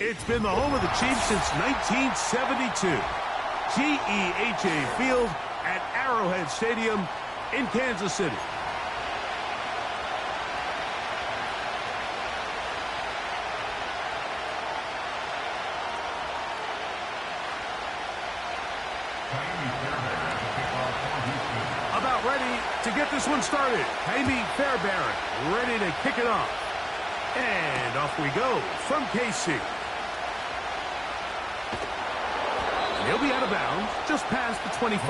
It's been the home of the Chiefs since 1972. H2H Field at Arrowhead Stadium in Kansas City. About ready to get this one started. Amy Fairbairn ready to kick it off. And off we go from KC. He'll be out of bounds just past the 25.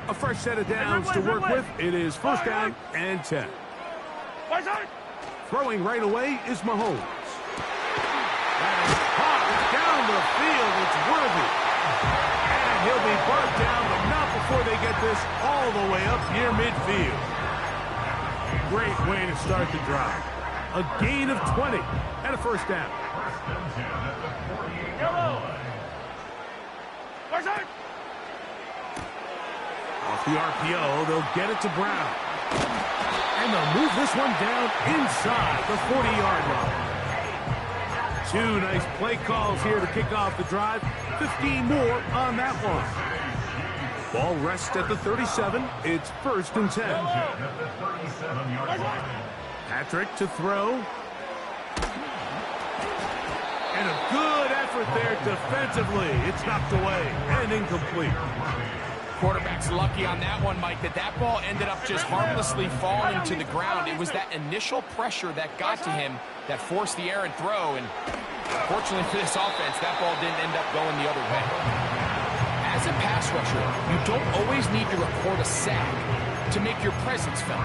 A fresh set of downs to work with. It is first down and 10. Throwing right away is Mahomes. And caught down the field. It's Worthy. And he'll be brought down, but not before they get this all the way up near midfield. Great way to start the drive. A gain of 20 and a first down. Off the RPO, they'll get it to Brown. And they'll move this one down inside the 40-yard line. Two nice play calls here to kick off the drive. 15 more on that one. Ball rests at the 37. It's first and 10. Patrick to throw. And a good effort there defensively. It's knocked away and incomplete. Quarterback's lucky on that one, Mike, that ball ended up just harmlessly falling to the ground. It was that initial pressure that got to him that forced the errant throw, and fortunately for this offense, that ball didn't end up going the other way. As a pass rusher, you don't always need to record a sack to make your presence felt.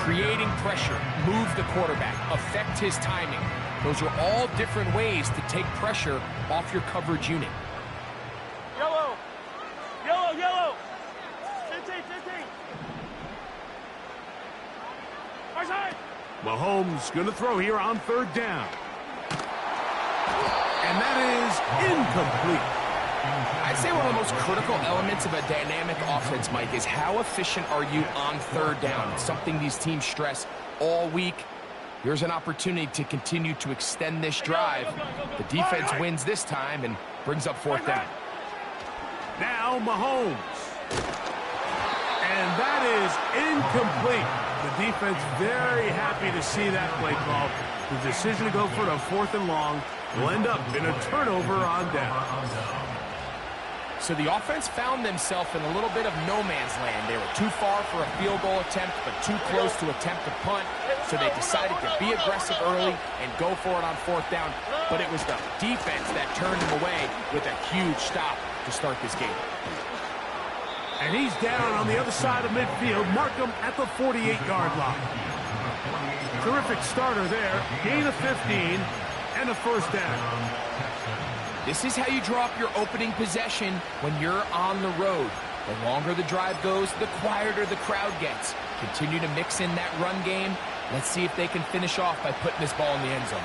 Creating pressure, move the quarterback, affect his timing. Those are all different ways to take pressure off your coverage unit. Yellow! Yellow, yellow! 15. Mahomes going to throw here on third down. And that is incomplete. I'd say one of the most critical elements of a dynamic offense, Mike, is how efficient are you on third down. It's something these teams stress all week. Here's an opportunity to continue to extend this drive. The defense wins this time and brings up fourth down. Now Mahomes. And that is incomplete. The defense very happy to see that play call. The decision to go for a fourth and long will end up in a turnover on down. So the offense found themselves in a little bit of no man's land. They were too far for a field goal attempt, but too close to attempt a punt. So they decided to be aggressive early and go for it on fourth down. But it was the defense that turned them away with a huge stop to start this game. And he's down on the other side of midfield. Mark him at the 48-yard line. Terrific starter there. Gain of 15 and a first down. This is how you draw up your opening possession when you're on the road. The longer the drive goes, the quieter the crowd gets. Continue to mix in that run game. Let's see if they can finish off by putting this ball in the end zone.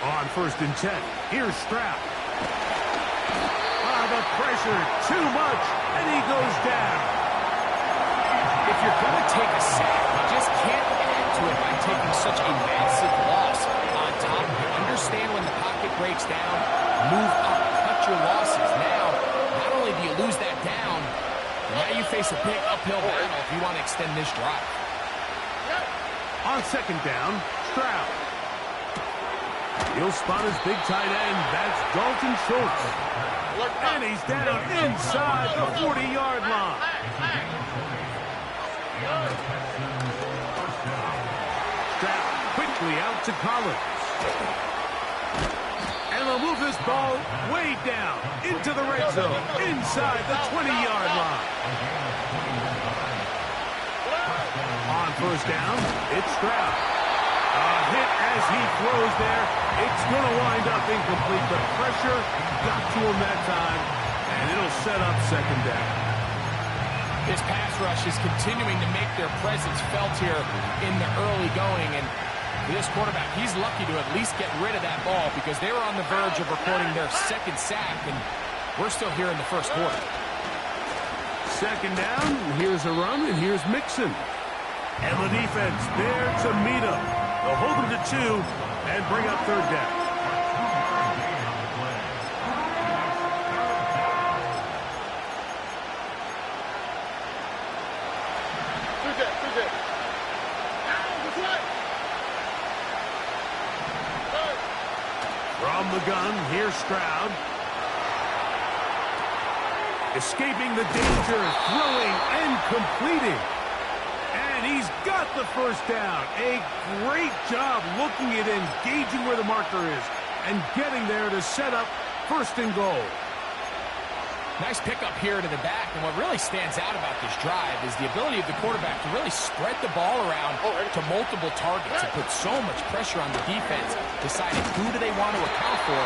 On first and 10, here's Stroud. The pressure, too much, and he goes down. If you're going to take a sack, you just can't add to it by taking such a massive loss on top of it. Understand when the pocket breaks down, move up, cut your losses. Now, not only do you lose that down, now you face a big uphill battle if you want to extend this drive. On second down, Stroud. He'll spot his big tight end. That's Dalton Schultz. And he's down inside the 40-yard line. Stroud quickly out to Collins. And they'll move this ball way down into the red zone, inside the 20-yard line. On first down, it's Stroud. A hit as he throws there. It's going to wind up incomplete. The pressure got to him that time, and it'll set up second down. This pass rush is continuing to make their presence felt here in the early going. And this quarterback, he's lucky to at least get rid of that ball because they were on the verge of recording their second sack, and we're still here in the first quarter. Second down, here's a run, and here's Mixon. And the defense there to meet him. They'll hold him to 2 and bring up third down. From the gun, here's Stroud. Escaping the danger, throwing and completing. And he's got the first down. A great job looking at engaging where the marker is and getting there to set up first and goal. Nice pickup here to the back, and what really stands out about this drive is the ability of the quarterback to really spread the ball around to multiple targets and put so much pressure on the defense, deciding who do they want to account for,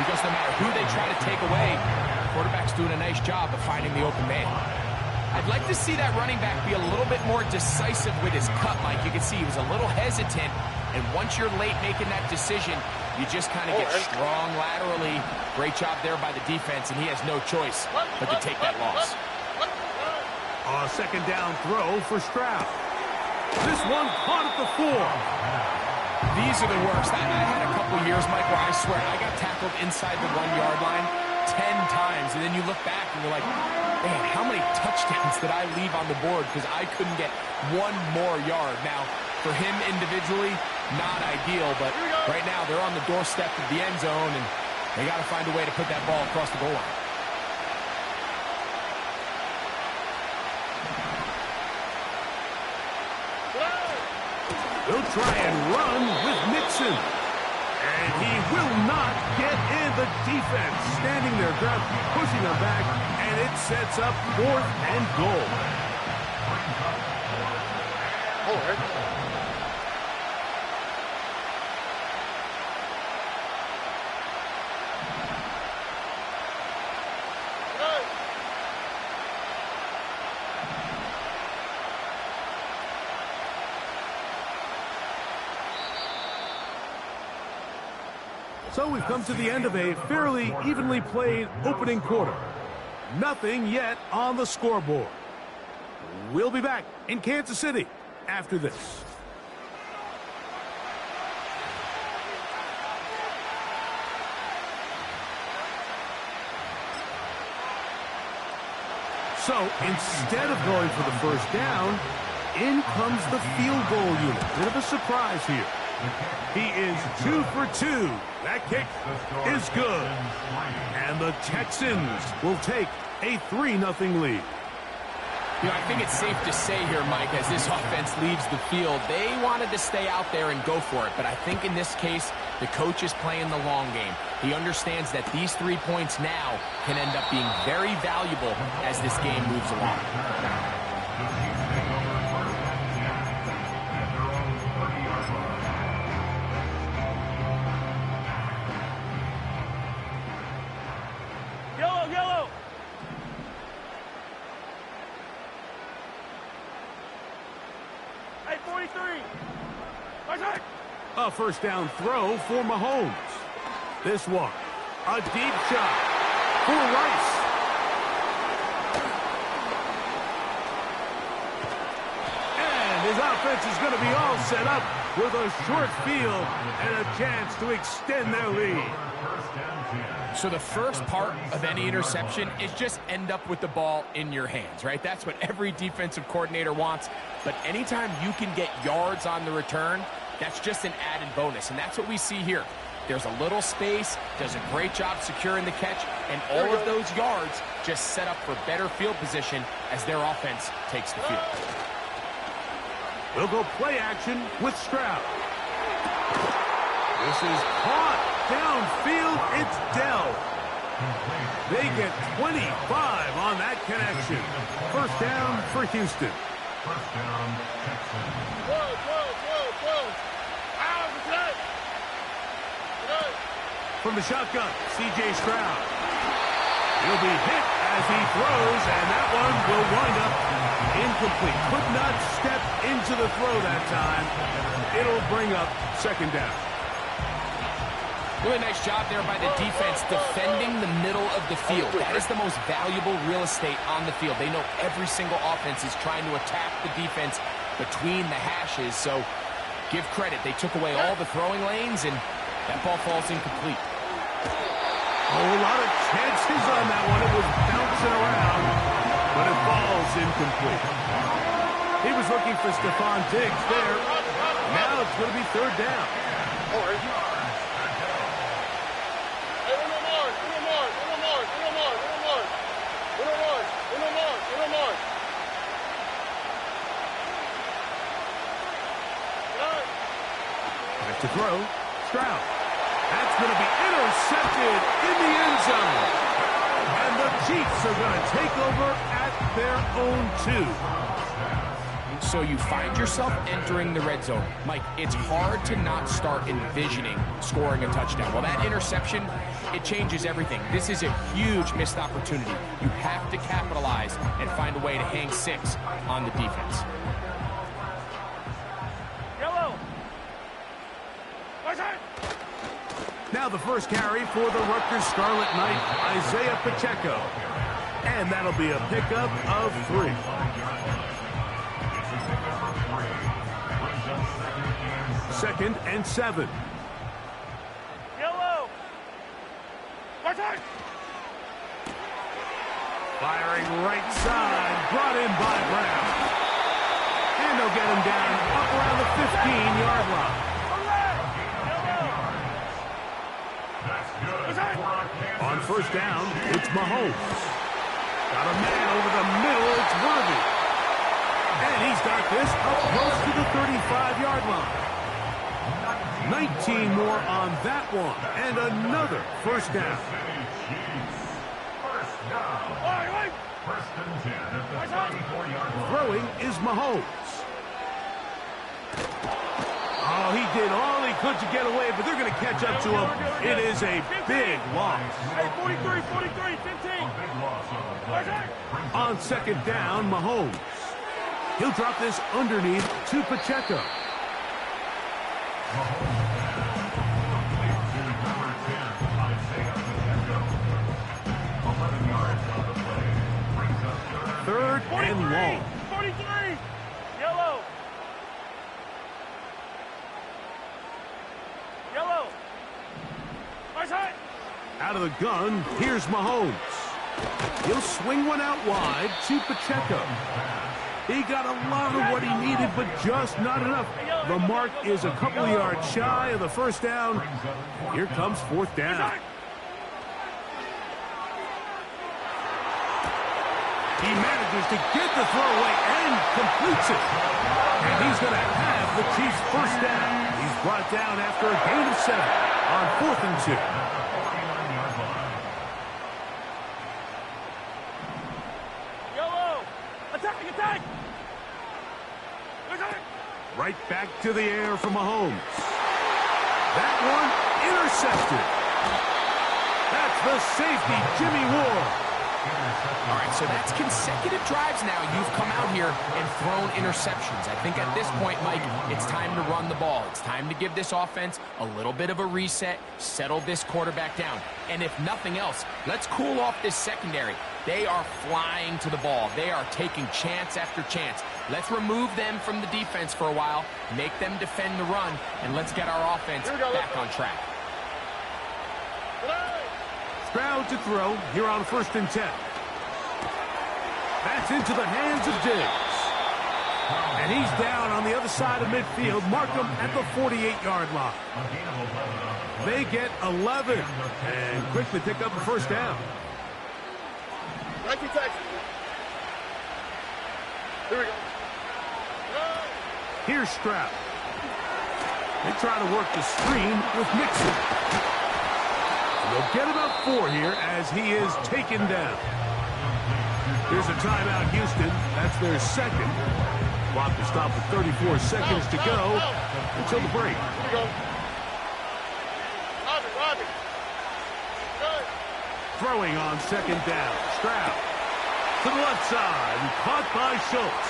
because no matter who they try to take away, the quarterback's doing a nice job of finding the open man. I'd like to see that running back be a little bit more decisive with his cut, Mike. You can see he was a little hesitant, and once you're late making that decision, you just kind of get strong laterally. Great job there by the defense, and he has no choice but to take that loss. A second down throw for Stroud. This one caught at the 4. These are the worst. I had a couple years, Mike, where I swear I got tackled inside the 1-yard line 10 times, and then you look back and you're like, man, how many touchdowns did I leave on the board because I couldn't get one more yard? Now, for him individually, not ideal, but right now they're on the doorstep of the end zone, and they got to find a way to put that ball across the goal line. They'll try and run with Mixon. And he will not get in. The defense standing their ground, pushing them back, and it sets up 4th and goal. So we've come to the end of a fairly evenly played opening quarter. Nothing yet on the scoreboard. We'll be back in Kansas City after this. So instead of going for the first down, in comes the field goal unit. Bit of a surprise here. He is 2 for 2. That kick is good. And the Texans will take a 3-0 lead. You know, I think it's safe to say here, Mike, as this offense leaves the field, they wanted to stay out there and go for it. But I think in this case, the coach is playing the long game. He understands that these 3 points now can end up being very valuable as this game moves along. Yellow! Hey, 43! Okay. A first down throw for Mahomes. This one, a deep shot for Rice. And his offense is going to be all set up with a short field and a chance to extend their lead. So the first part of any interception is just end up with the ball in your hands, right? That's what every defensive coordinator wants. But anytime you can get yards on the return, that's just an added bonus. And that's what we see here. There's a little space, does a great job securing the catch, and all of those yards just set up for better field position as their offense takes the field. We'll go play action with Stroud. This is caught downfield. It's Dell. They get 25 on that connection. First down for Houston. First down, Texans. From the shotgun, C.J. Stroud. He'll be hit as he throws, and that one will wind up incomplete. Could not step into the throw that time. It'll bring up second down. Really nice job there by the defense defending the middle of the field. That is the most valuable real estate on the field. They know every single offense is trying to attack the defense between the hashes, so give credit. They took away all the throwing lanes, and that ball falls incomplete. Oh, a lot of chances on that one. It was bouncing around, but it falls incomplete. He was looking for Stephon Diggs there. Now it's going to be third down. Back to throw. Stroud. That's going to be intercepted in the end zone. And the Chiefs are going to take over at their own 2. So you find yourself entering the red zone. Mike, it's hard to not start envisioning scoring a touchdown. Well, that interception, it changes everything. This is a huge missed opportunity. You have to capitalize and find a way to hang 6 on the defense. Yellow. Now the first carry for the Rutgers Scarlet Knight, Isaiah Pacheco. And that'll be a pickup of 3. Second and 7. Yellow. Firing right side, brought in by Brown. And they'll get him down up around the 15-yard line. On first down, it's Mahomes. Got a man over the middle, it's Worthy. And he's got this up close to the 35-yard line. 19 more on that one, and another first down. Throwing is Mahomes. Oh, he did all he could to get away, but they're going to catch up to him. It is a big loss. Hey, 43, 15. On second down, Mahomes. He'll drop this underneath to Pacheco. Third and long. 43. Yellow. Out of the gun, here's Mahomes. He'll swing one out wide to Pacheco. He got a lot of what he needed, but just not enough. The mark is a couple yards shy of the first down. Here comes fourth down. He manages to get the throw away and completes it. And he's going to have the Chiefs' first down. He's brought down after a gain of 7 on 4th and 2. Yellow. Attack. Right back to the air from Mahomes. That one intercepted. That's the safety, Jimmy Ward. All right, so that's consecutive drives now. You've come out here and thrown interceptions. I think at this point, Mike, it's time to run the ball. It's time to give this offense a little bit of a reset, settle this quarterback down. And if nothing else, let's cool off this secondary. They are flying to the ball. They are taking chance after chance. Let's remove them from the defense for a while, make them defend the run, and let's get our offense back on track. Stroud to throw here on 1st and 10. That's into the hands of Diggs. And he's down on the other side of midfield. Mark him at the 48-yard line. They get 11 and quickly pick up a first down. Here we go. Here's Stroud. They try to work the screen with Mixon. They'll get about 4 here as he is taken down. Here's a timeout, Houston. That's their second. Clock to stop with 34 seconds to go until the break. Throwing on second down. Stroud to the left side. Caught by Schultz.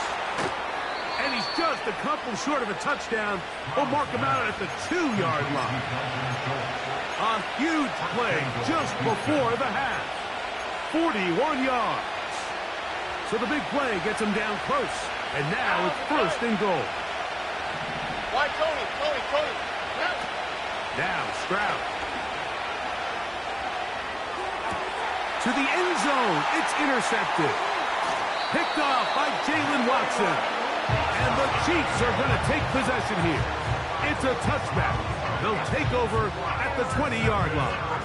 And he's just a couple short of a touchdown. We'll mark him out at the 2-yard line. A huge play just before the half. 41 yards. So the big play gets him down close. And now it's first and goal. Why, Tony? Now Stroud. To the end zone. It's intercepted. Picked off by Jalen Watson. And the Chiefs are going to take possession here. It's a touchback. They'll take over at the 20-yard line.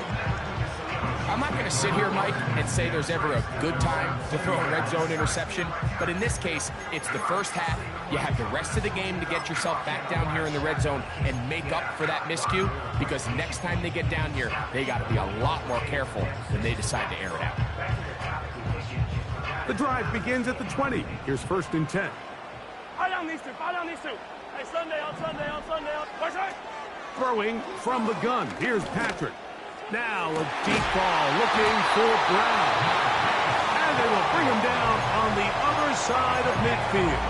I'm not going to sit here, Mike, and say there's ever a good time to throw a red zone interception, but in this case, it's the first half. You have the rest of the game to get yourself back down here in the red zone and make up for that miscue, because next time they get down here, they got to be a lot more careful when they decide to air it out. The drive begins at the 20. Here's first and 10. Hey, Sunday. Throwing from the gun. Here's Patrick. Now a deep ball looking for Brown. And they will bring him down on the other side of midfield.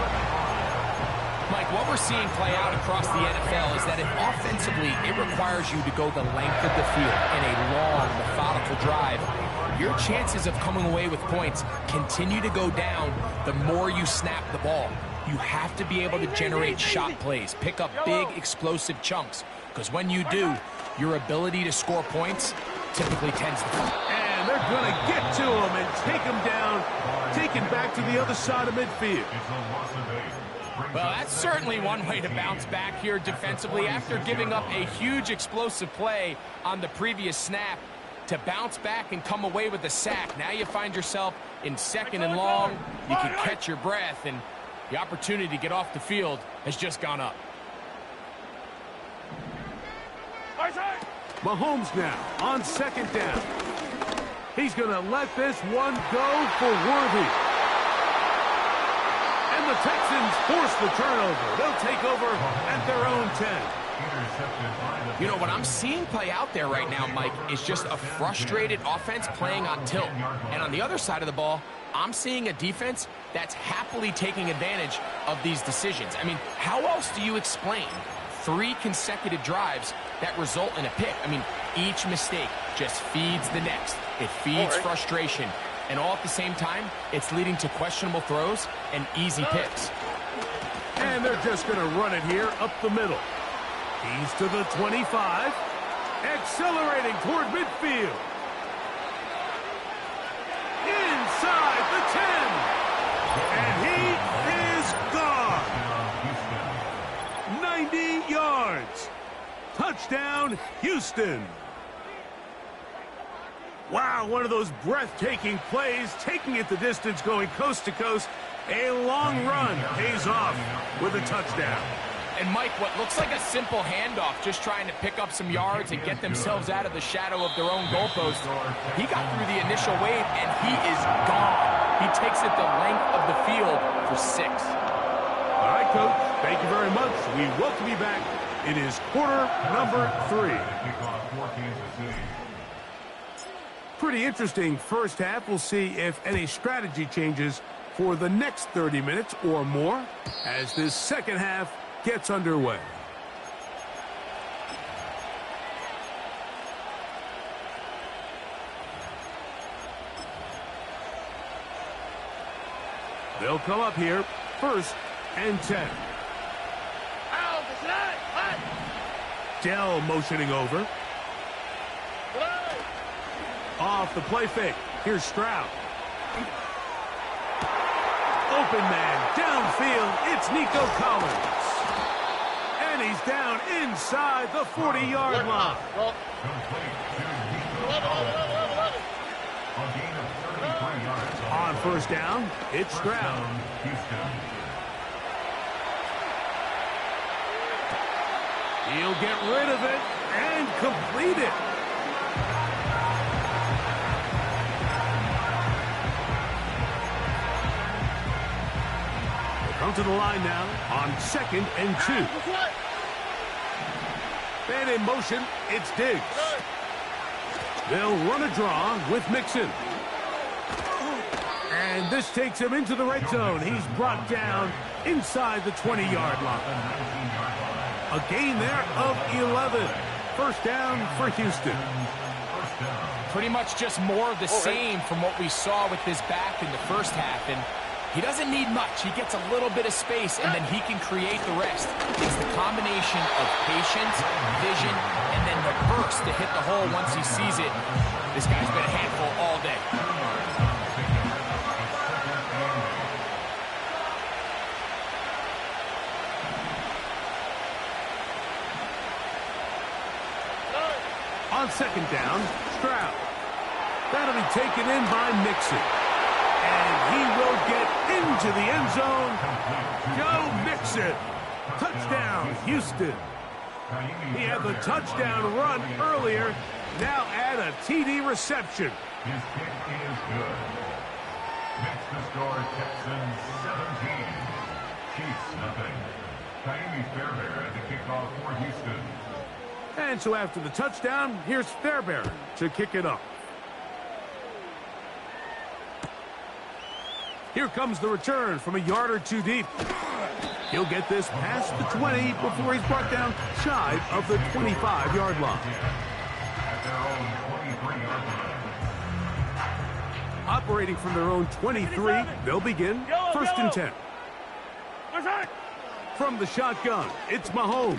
Mike, what we're seeing play out across the NFL is that if offensively it requires you to go the length of the field in a long, methodical drive, your chances of coming away with points continue to go down the more you snap the ball. You have to be able to generate shot plays, pick up big, explosive chunks, because when you do, your ability to score points typically tends to fall. And they're going to get to him and take him down, taken back to the other side of midfield. Well, that's certainly one way to bounce back here defensively after giving up a huge explosive play on the previous snap. To bounce back and come away with a sack. Now you find yourself in second and long. You can catch your breath, and the opportunity to get off the field has just gone up. Mahomes now on second down. He's going to let this one go for Worthy. And the Texans force the turnover. They'll take over at their own 10. You know, what I'm seeing play out there right now, Mike, is just a frustrated offense playing on tilt. And on the other side of the ball, I'm seeing a defense that's happily taking advantage of these decisions. I mean, how else do you explain 3 consecutive drives that result in a pick? I mean, each mistake just feeds the next. It feeds frustration. And all at the same time, it's leading to questionable throws and easy picks. And they're just going to run it here up the middle. He's to the 25. Accelerating toward midfield. Inside the 10. And he is gone. 90 yards. Touchdown, Houston. Wow, one of those breathtaking plays, taking it the distance, going coast to coast. A long run pays off with a touchdown. And Mike, what looks like a simple handoff, just trying to pick up some yards and get themselves out of the shadow of their own goalpost. He got through the initial wave, and he is gone. He takes it the length of the field for 6. All right, Coach, thank you very much. We welcome you back. It is quarter number 3. Pretty interesting first half. We'll see if any strategy changes for the next 30 minutes or more as this second half gets underway. They'll come up here, first and 10. Dell motioning over. Off the play fake. Here's Stroud. Open man downfield. It's Nico Collins. And he's down inside the 40-yard line. On first down, it's Stroud. He'll get rid of it and complete it. Come to the line now on second and 2. And in motion, it's Diggs. They'll run a draw with Mixon. And this takes him into the red zone. He's brought down inside the 20-yard line. A gain there of 11. First down for Houston. Pretty much just more of the same from what we saw with his back in the first half. And he doesn't need much. He gets a little bit of space, and then he can create the rest. It's the combination of patience, vision, and then the burst to hit the hole once he sees it. This guy's been a handful all day. On second down, Stroud. That'll be taken in by Mixon. And he will get into the end zone. Joe Mixon. Touchdown, Houston. He had the touchdown run earlier. Now add a TD reception. His kick is good. Makes the score Texans 17. Chiefs nothing. Kaimi Fairbairn at the kickoff for Houston. And so after the touchdown, here's Fairbairn to kick it off. Here comes the return from a yard or two deep. He'll get this past the 20 before he's brought down shy of the 25-yard line. At their own 23-yard line. Operating from their own 23, they'll begin first and 10. From the shotgun, it's Mahomes.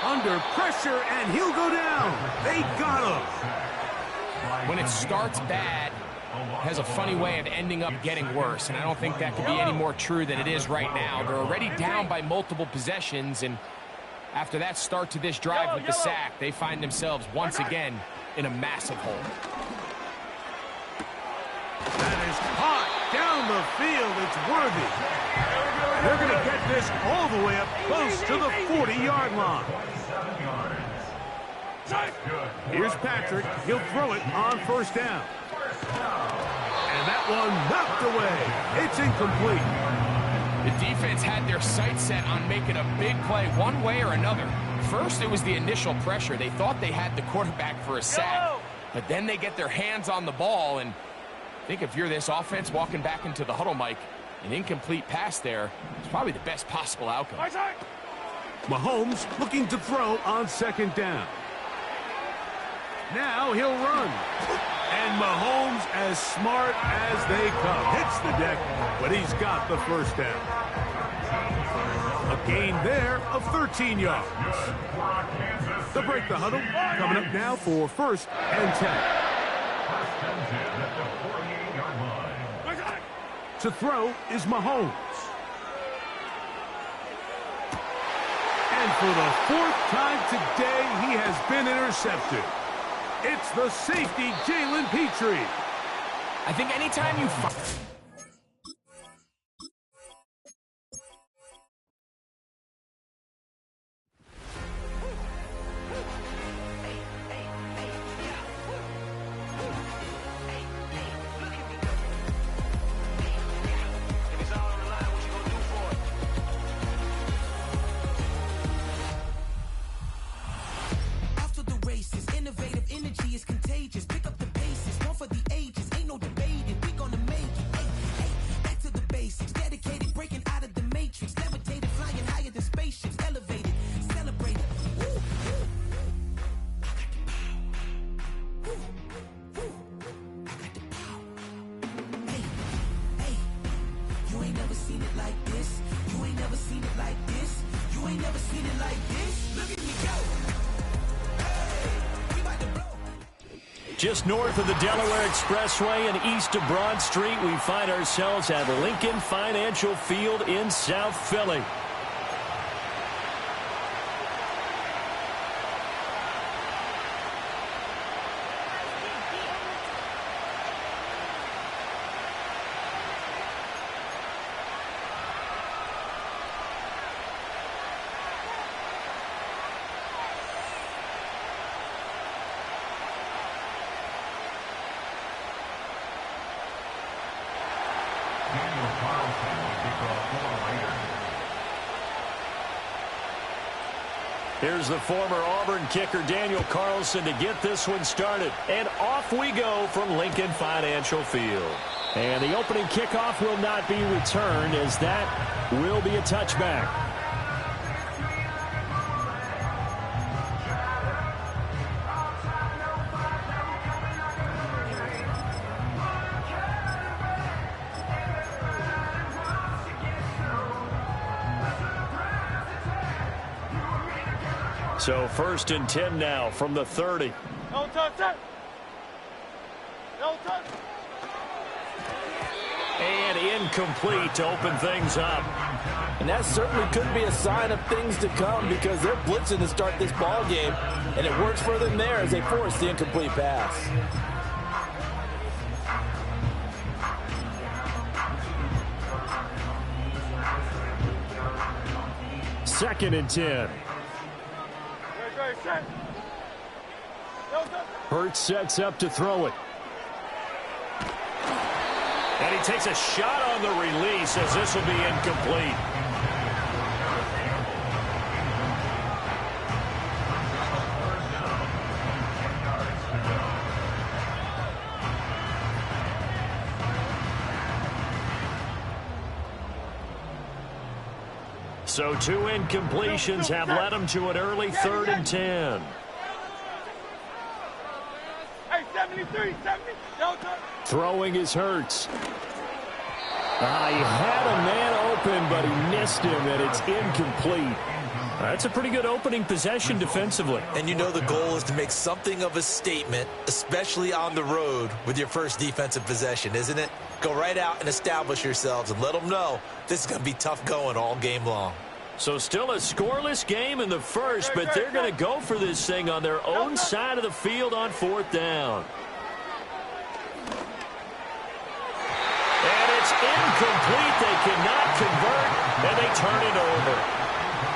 Under pressure, and he'll go down. They got him. When it starts bad, it has a funny way of ending up getting worse, and I don't think that could be any more true than it is right now. They're already down by multiple possessions, and after that start to this drive with the sack, they find themselves once again in a massive hole. That is caught down the field. It's worthy. They're going to get this all the way up close to the 40-yard line. Here's Patrick. He'll throw it on first down. And that one knocked away. It's incomplete. The defense had their sights set on making a big play one way or another. First, it was the initial pressure. They thought they had the quarterback for a sack. But then they get their hands on the ball, and I think if you're this offense walking back into the huddle, Mike, an incomplete pass there is probably the best possible outcome. Mahomes looking to throw on second down. Now he'll run. And Mahomes, as smart as they come, hits the deck, but he's got the first down. A gain there of 13 yards. They'll break the huddle. Coming up now for first and 10. To throw is Mahomes. And for the fourth time today, he has been intercepted. It's the safety, Jalen Petrie. I think anytime you... Just north of the Delaware Expressway and east of Broad Street, we find ourselves at Lincoln Financial Field in South Philly. Here's the former Auburn kicker Daniel Carlson to get this one started. And off we go from Lincoln Financial Field. And the opening kickoff will not be returned, as that will be a touchback. So 1st and 10 now from the 30. No touch, sir. No touch. And incomplete to open things up. And that certainly could be a sign of things to come, because they're blitzing to start this ball game, and it works for them there as they force the incomplete pass. Second and 10. Hurts sets up to throw it. And he takes a shot on the release, as this will be incomplete. So 2 incompletions have led him to an early 3rd and 10. Hey, 73, 70, no touch. Throwing is Hurts. He had a man open, but he missed him, and it's incomplete. That's a pretty good opening possession defensively. And you know the goal is to make something of a statement, especially on the road with your first defensive possession, isn't it? Go right out and establish yourselves and let them know this is going to be tough going all game long. So still a scoreless game in the first, but they're going to go for this thing on their own side of the field on 4th down. And it's incomplete. They cannot convert, and they turn it over.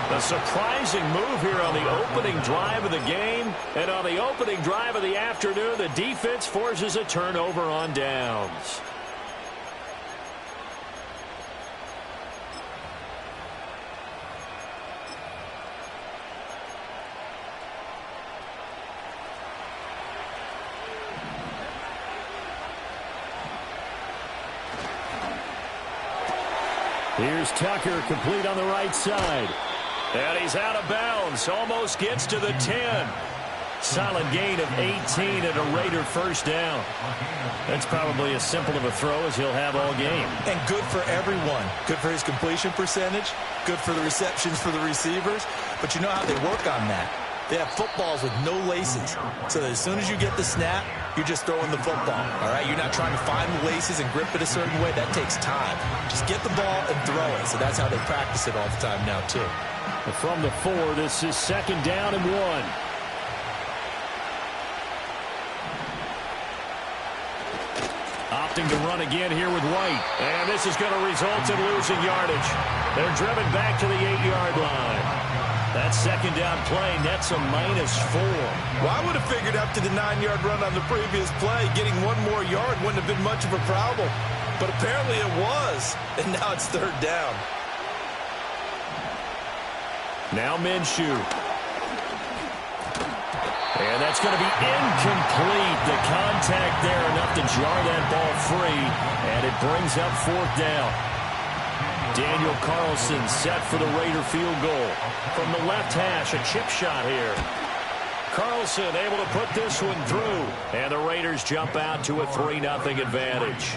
A surprising move here on the opening drive of the game. And on the opening drive of the afternoon, the defense forces a turnover on downs. Here's Tucker, complete on the right side. And he's out of bounds. Almost gets to the 10. Solid gain of 18 and a Raider first down. That's probably as simple of a throw as he'll have all game. And good for everyone. Good for his completion percentage. Good for the receptions for the receivers. But you know how they work on that. They have footballs with no laces. So that as soon as you get the snap, you're just throwing the football. All right? You're not trying to find the laces and grip it a certain way. That takes time. Just get the ball and throw it. So that's how they practice it all the time now, too. From the 4, this is 2nd down and 1. Opting to run again here with White. And this is going to result in losing yardage. They're driven back to the 8-yard line. That 2nd down play nets a -4. Well, I would have figured after the 9-yard run on the previous play, getting one more yard wouldn't have been much of a problem. But apparently it was. And now it's 3rd down. Now Minshew. And that's going to be incomplete. The contact there enough to jar that ball free. And it brings up 4th down. Daniel Carlson set for the Raider field goal. From the left hash, a chip shot here. Carlson able to put this one through. And the Raiders jump out to a 3-0 advantage.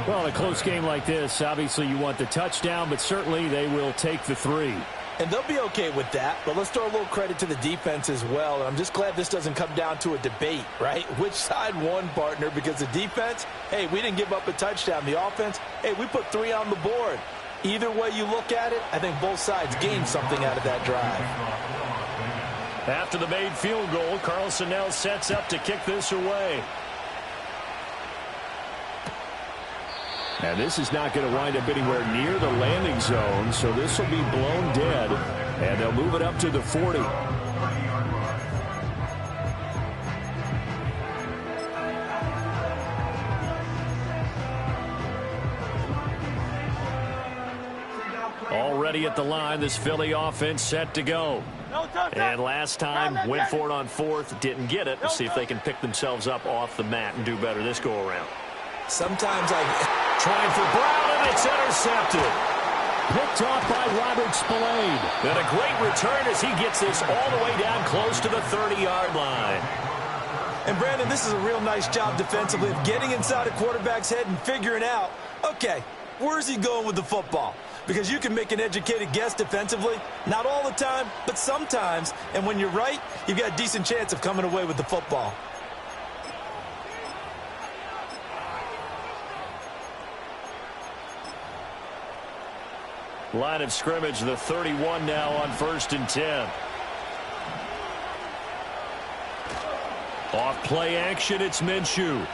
Well, in a close game like this, obviously you want the touchdown, but certainly they will take the 3. And they'll be okay with that, but let's throw a little credit to the defense as well. And I'm just glad this doesn't come down to a debate, right? Which side won, partner? Because the defense, hey, we didn't give up a touchdown. The offense, hey, we put 3 on the board. Either way you look at it, I think both sides gained something out of that drive. After the made field goal, Carlson now sets up to kick this away. And this is not going to wind up anywhere near the landing zone, so this will be blown dead, and they'll move it up to the 40. Already at the line, this Philly offense set to go. No And last time, went for it on fourth, didn't get it. We'll see if they can pick themselves up off the mat and do better this go-around. Sometimes Trying for Brown, and it's intercepted. Picked off by Robert Spillane. And a great return as he gets this all the way down close to the 30-yard line. And, Brandon, this is a real nice job defensively of getting inside a quarterback's head and figuring out, okay, where's he going with the football? Because you can make an educated guess defensively. Not all the time, but sometimes. And when you're right, you've got a decent chance of coming away with the football. Line of scrimmage, the 31 now on 1st and 10. Off play action, it's Minshew.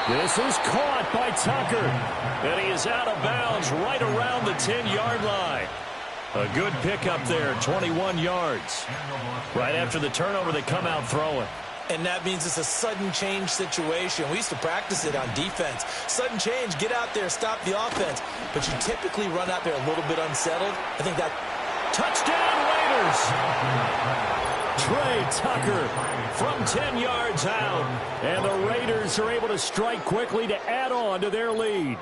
This is caught by Tucker. And he is out of bounds right around the 10-yard line. A good pickup there, 21 yards. Right after the turnover, they come out throwing. And that means it's a sudden change situation. We used to practice it on defense. Sudden change, get out there, stop the offense. But you typically run out there a little bit unsettled. I think that... Touchdown, Raiders! Trey Tucker from 10 yards out. And the Raiders are able to strike quickly to add on to their lead.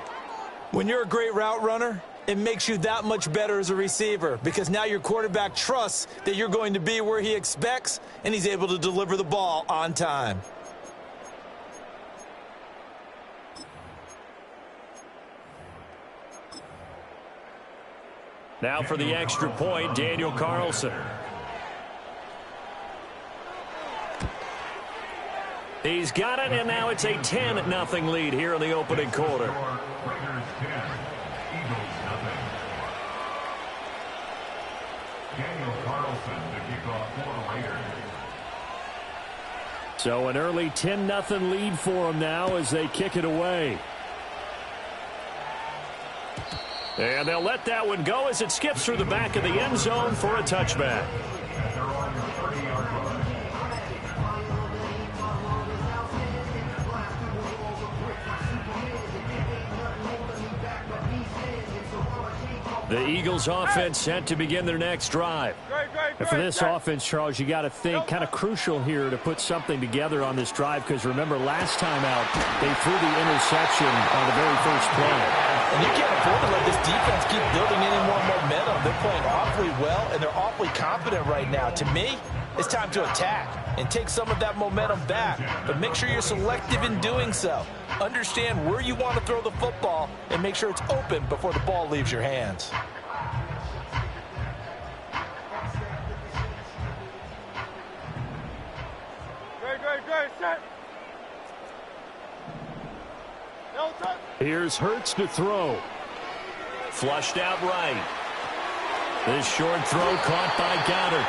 When you're a great route runner, it makes you that much better as a receiver because now your quarterback trusts that you're going to be where he expects, and he's able to deliver the ball on time. Now for the extra point, Daniel Carlson. He's got it, and now it's a 10-0 lead here in the opening quarter. Raiders 10, Eagles nothing. Daniel Carlson to kick off for the Raiders. So an early 10-0 lead for them now as they kick it away. And they'll let that one go as it skips through the back of the end zone for a touchback. They're on the 30-yard line. The Eagles offense set to begin their next drive. And for this offense, Charles, you got to think kind of crucial here to put something together on this drive because remember last time out they threw the interception on the very first play. And you can't afford to let this defense keep building any more momentum. They're playing awfully well, and they're awfully confident right now. To me, it's time to attack and take some of that momentum back. But make sure you're selective in doing so. Understand where you want to throw the football and make sure it's open before the ball leaves your hands. Great, set. Here's Hurts to throw. Flushed out right. This short throw caught by Goddard.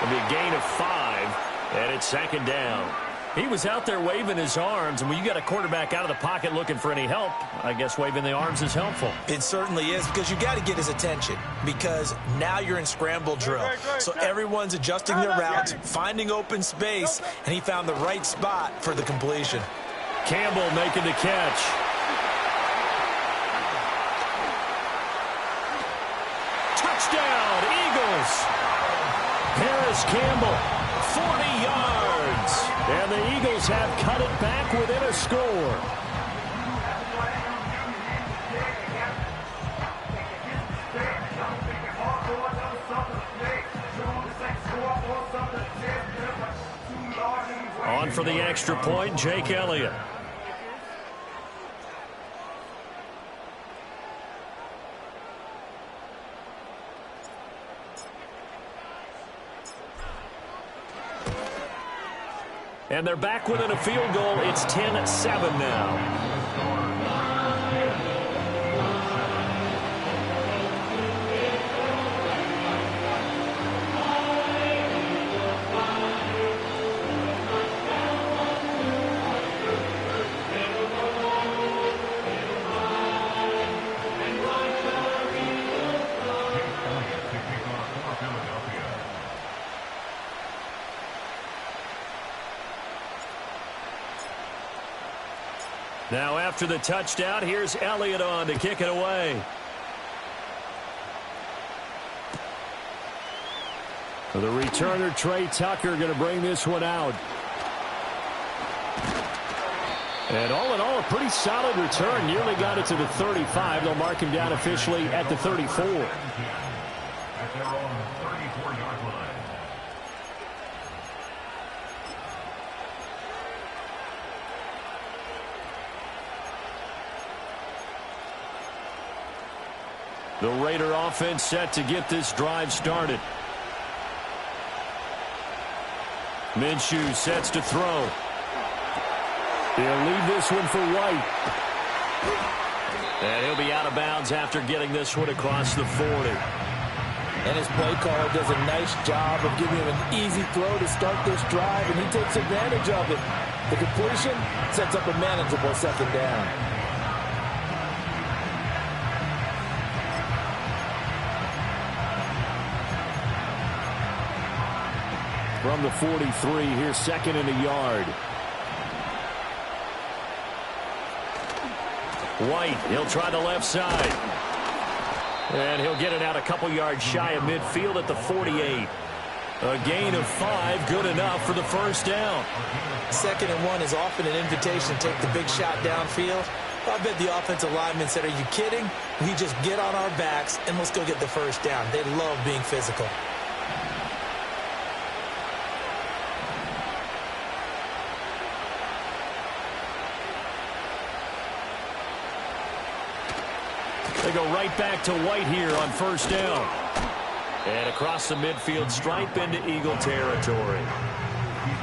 It'll be a gain of 5, and it's 2nd down. He was out there waving his arms, and when you got a quarterback out of the pocket looking for any help, I guess waving the arms is helpful. It certainly is because you got to get his attention because now you're in scramble drill. So everyone's adjusting their routes, finding open space, and he found the right spot for the completion. Campbell making the catch. Touchdown, Eagles! Harris Campbell, 40 yards. And the Eagles have cut it back within a score. On for the extra point, Jake Elliott. And they're back within a field goal. It's 10-7 now. Now after the touchdown, here's Elliott on to kick it away. The returner, Trey Tucker, going to bring this one out. And all in all, a pretty solid return. Nearly got it to the 35. They'll mark him down officially at the 34. At their own 34-yard line. The Raider offense set to get this drive started. Minshew sets to throw. He'll leave this one for White. And he'll be out of bounds after getting this one across the 40. And his play caller does a nice job of giving him an easy throw to start this drive, and he takes advantage of it. The completion sets up a manageable second down. From the 43, here's second and a yard. White, he'll try the left side. And he'll get it out a couple yards shy of midfield at the 48. A gain of 5, good enough for the first down. 2nd and 1 is often an invitation to take the big shot downfield. I bet the offensive linemen said, are you kidding? We just get on our backs and let's go get the first down. They love being physical. They go right back to White here on first down. And across the midfield stripe into Eagle territory.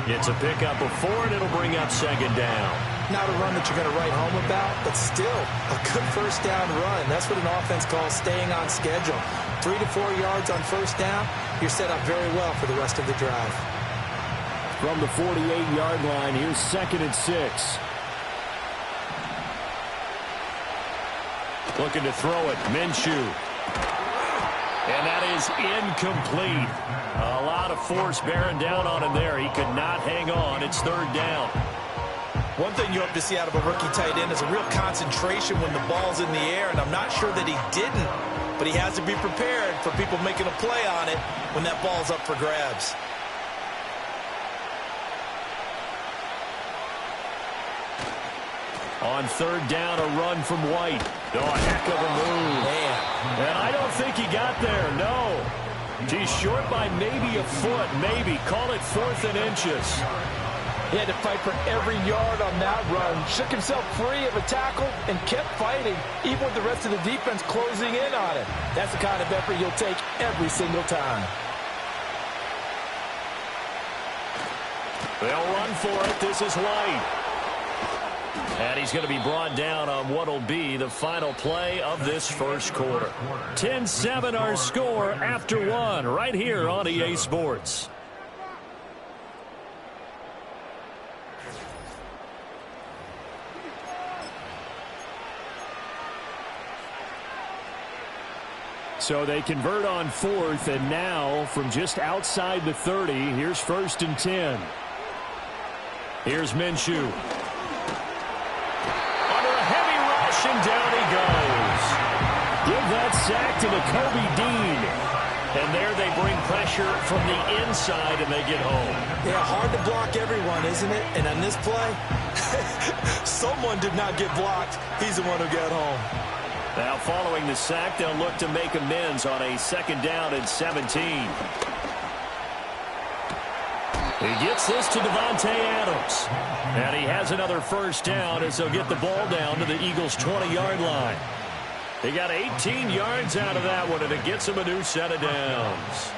It's a pickup of 4, and it'll bring up second down. Not a run that you're going to write home about, but still a good first down run. That's what an offense calls staying on schedule. 3 to 4 yards on first down, you're set up very well for the rest of the drive. From the 48-yard line, here's 2nd and 6. Looking to throw it, Minshew. And that is incomplete. A lot of force bearing down on him there. He could not hang on. It's 3rd down. One thing you hope to see out of a rookie tight end is a real concentration when the ball's in the air, and I'm not sure that he didn't, but he has to be prepared for people making a play on it when that ball's up for grabs. On 3rd down, a run from White. Oh, a heck of a move. Man. And I don't think he got there, no. He's short by maybe a foot, maybe. Call it 4th and inches. He had to fight for every yard on that run. Shook himself free of a tackle and kept fighting, even with the rest of the defense closing in on him. That's the kind of effort you'll take every single time. They'll run for it. This is White. And he's going to be brought down on what will be the final play of this first quarter. 10-7 our score after 1 right here on EA Sports. So they convert on 4th, and now from just outside the 30, here's 1st and 10. Here's Minshew. And down he goes. Give that sack to Kobe Dean. And there they bring pressure from the inside, and they get home. Yeah, hard to block everyone, isn't it? And on this play, someone did not get blocked. He's the one who got home. Now following the sack, they'll look to make amends on a 2nd down and 17. He gets this to Devontae Adams. And he has another first down as they'll get the ball down to the Eagles' 20-yard line. They got 18 yards out of that one, and it gets them a new set of downs.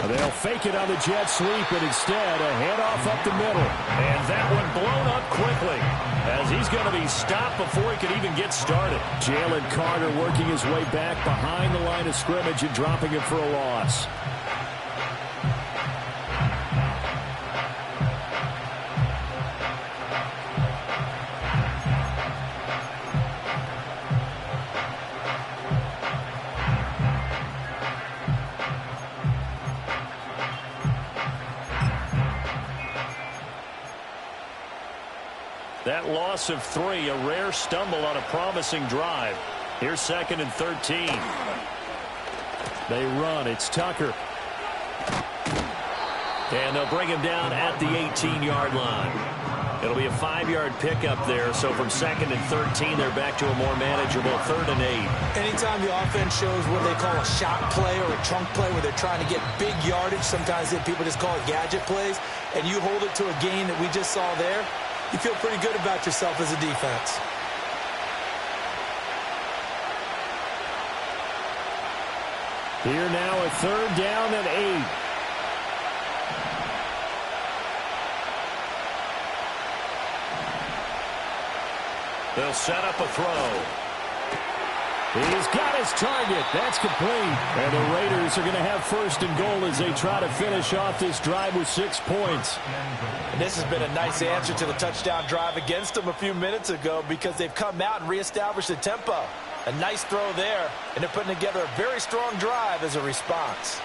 They'll fake it on the jet sweep, and instead a handoff up the middle. And that one blown up quickly as he's going to be stopped before he could even get started. Jalen Carter working his way back behind the line of scrimmage and dropping it for a loss. That loss of 3, a rare stumble on a promising drive. Here's 2nd and 13. They run. It's Tucker. And they'll bring him down at the 18-yard line. It'll be a 5-yard pickup there. So from 2nd and 13, they're back to a more manageable 3rd and 8. Anytime the offense shows what they call a shot play or a chunk play where they're trying to get big yardage, sometimes people just call it gadget plays, and you hold it to a gain that we just saw there, you feel pretty good about yourself as a defense. Here now a 3rd down and 8. They'll set up a throw. He's got his target. That's complete. And the Raiders are going to have 1st and goal as they try to finish off this drive with 6 points. And this has been a nice answer to the touchdown drive against them a few minutes ago because they've come out and reestablished the tempo. A nice throw there, and they're putting together a very strong drive as a response.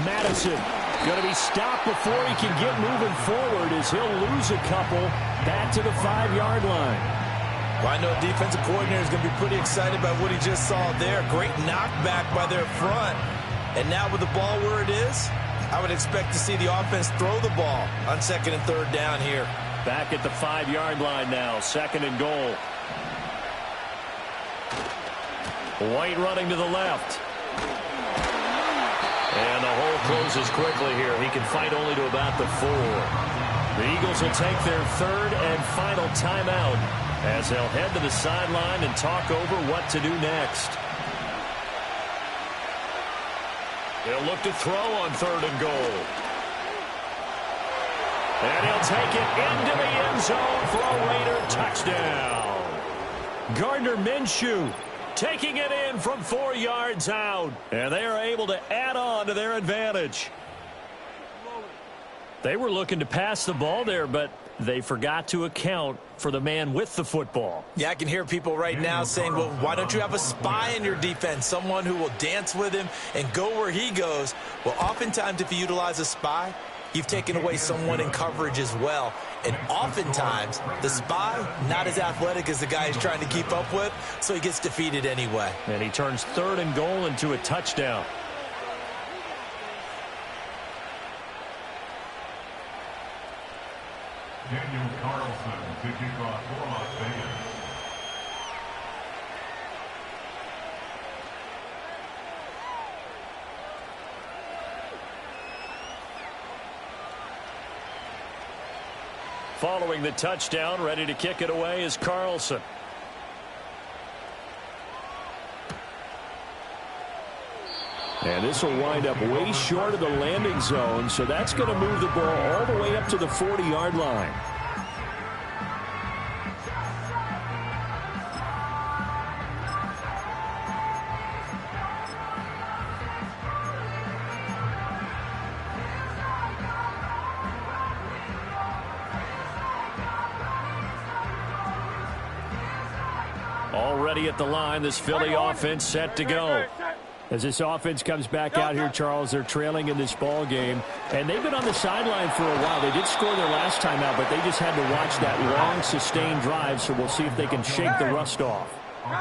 Madison going to be stopped before he can get moving forward as he'll lose a couple back to the 5-yard line. Well, I know defensive coordinator is going to be pretty excited by what he just saw there. Great knockback by their front. And now with the ball where it is, I would expect to see the offense throw the ball on 2nd and 3rd down here. Back at the 5-yard line now, 2nd and goal. White running to the left. And the hole closes quickly here. He can fight only to about the 4. The Eagles will take their 3rd and final timeout as they'll head to the sideline and talk over what to do next. They'll look to throw on 3rd and goal. And he'll take it into the end zone for a Raider touchdown. Gardner Minshew taking it in from 4 yards out. And they are able to add on to their advantage. They were looking to pass the ball there, but they forgot to account for the man with the football. Yeah, I can hear people right now saying, well, why don't you have a spy in your defense, someone who will dance with him and go where he goes? Well, oftentimes if you utilize a spy, you've taken away someone in coverage as well. And oftentimes, the spy, not as athletic as the guy he's trying to keep up with, so he gets defeated anyway. And he turns 3rd and goal into a touchdown. Daniel Carlson to kick off for Las Vegas. Following the touchdown, ready to kick it away is Carlson. And this will wind up way short of the landing zone, so that's going to move the ball all the way up to the 40-yard line. Already at the line, this Philly offense set to go. As this offense comes back out here, Charles, they're trailing in this ball game. And they've been on the sideline for a while. They did score their last time out, but they just had to watch that long, sustained drive, so we'll see if they can shake the rust off.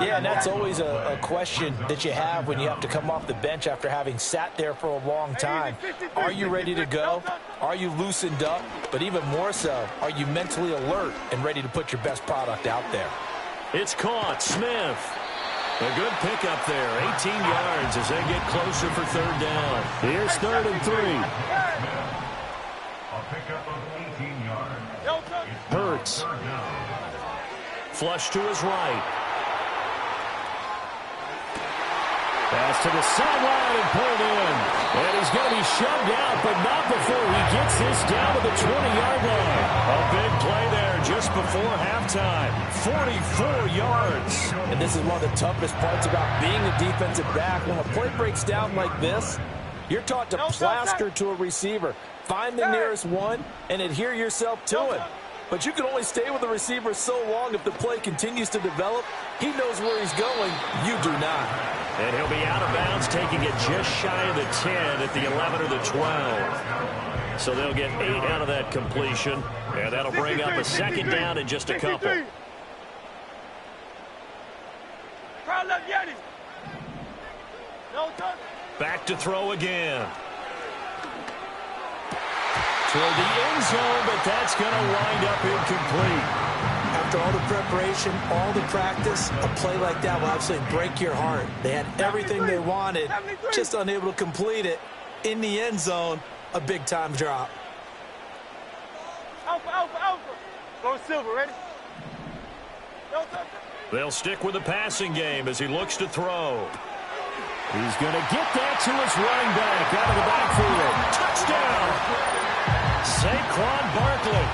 Yeah, and that's always a question that you have when you have to come off the bench after having sat there for a long time. Are you ready to go? Are you loosened up? But even more so, are you mentally alert and ready to put your best product out there? It's caught. Smith. A good pickup there. 18 yards as they get closer for 3rd down. Here's 3rd and 3. A pickup of 18 yards. Hurts. Flush to his right. Pass to the sideline and pulled in. And he's going to be shoved out, but not before he gets this down to the 20-yard line. A big play there just before halftime. 44 yards. And this is one of the toughest parts about being a defensive back. When a play breaks down like this, you're taught to plaster to a receiver. Find the nearest one and adhere yourself to it. But you can only stay with the receiver so long if the play continues to develop. He knows where he's going. You do not. And he'll be out of bounds, taking it just shy of the 10 at the 11 or the 12. So they'll get 8 out of that completion, and that'll bring up a second down in just a couple. Back to throw again. Toward the end zone, but that's going to wind up incomplete. After all the preparation, all the practice, a play like that will absolutely break your heart. They had everything they wanted, just unable to complete it. In the end zone, a big-time drop. Alpha. Go Silver, ready? They'll stick with the passing game as he looks to throw. He's going to get that to his running back out of the backfield. Touchdown! Saquon Barkley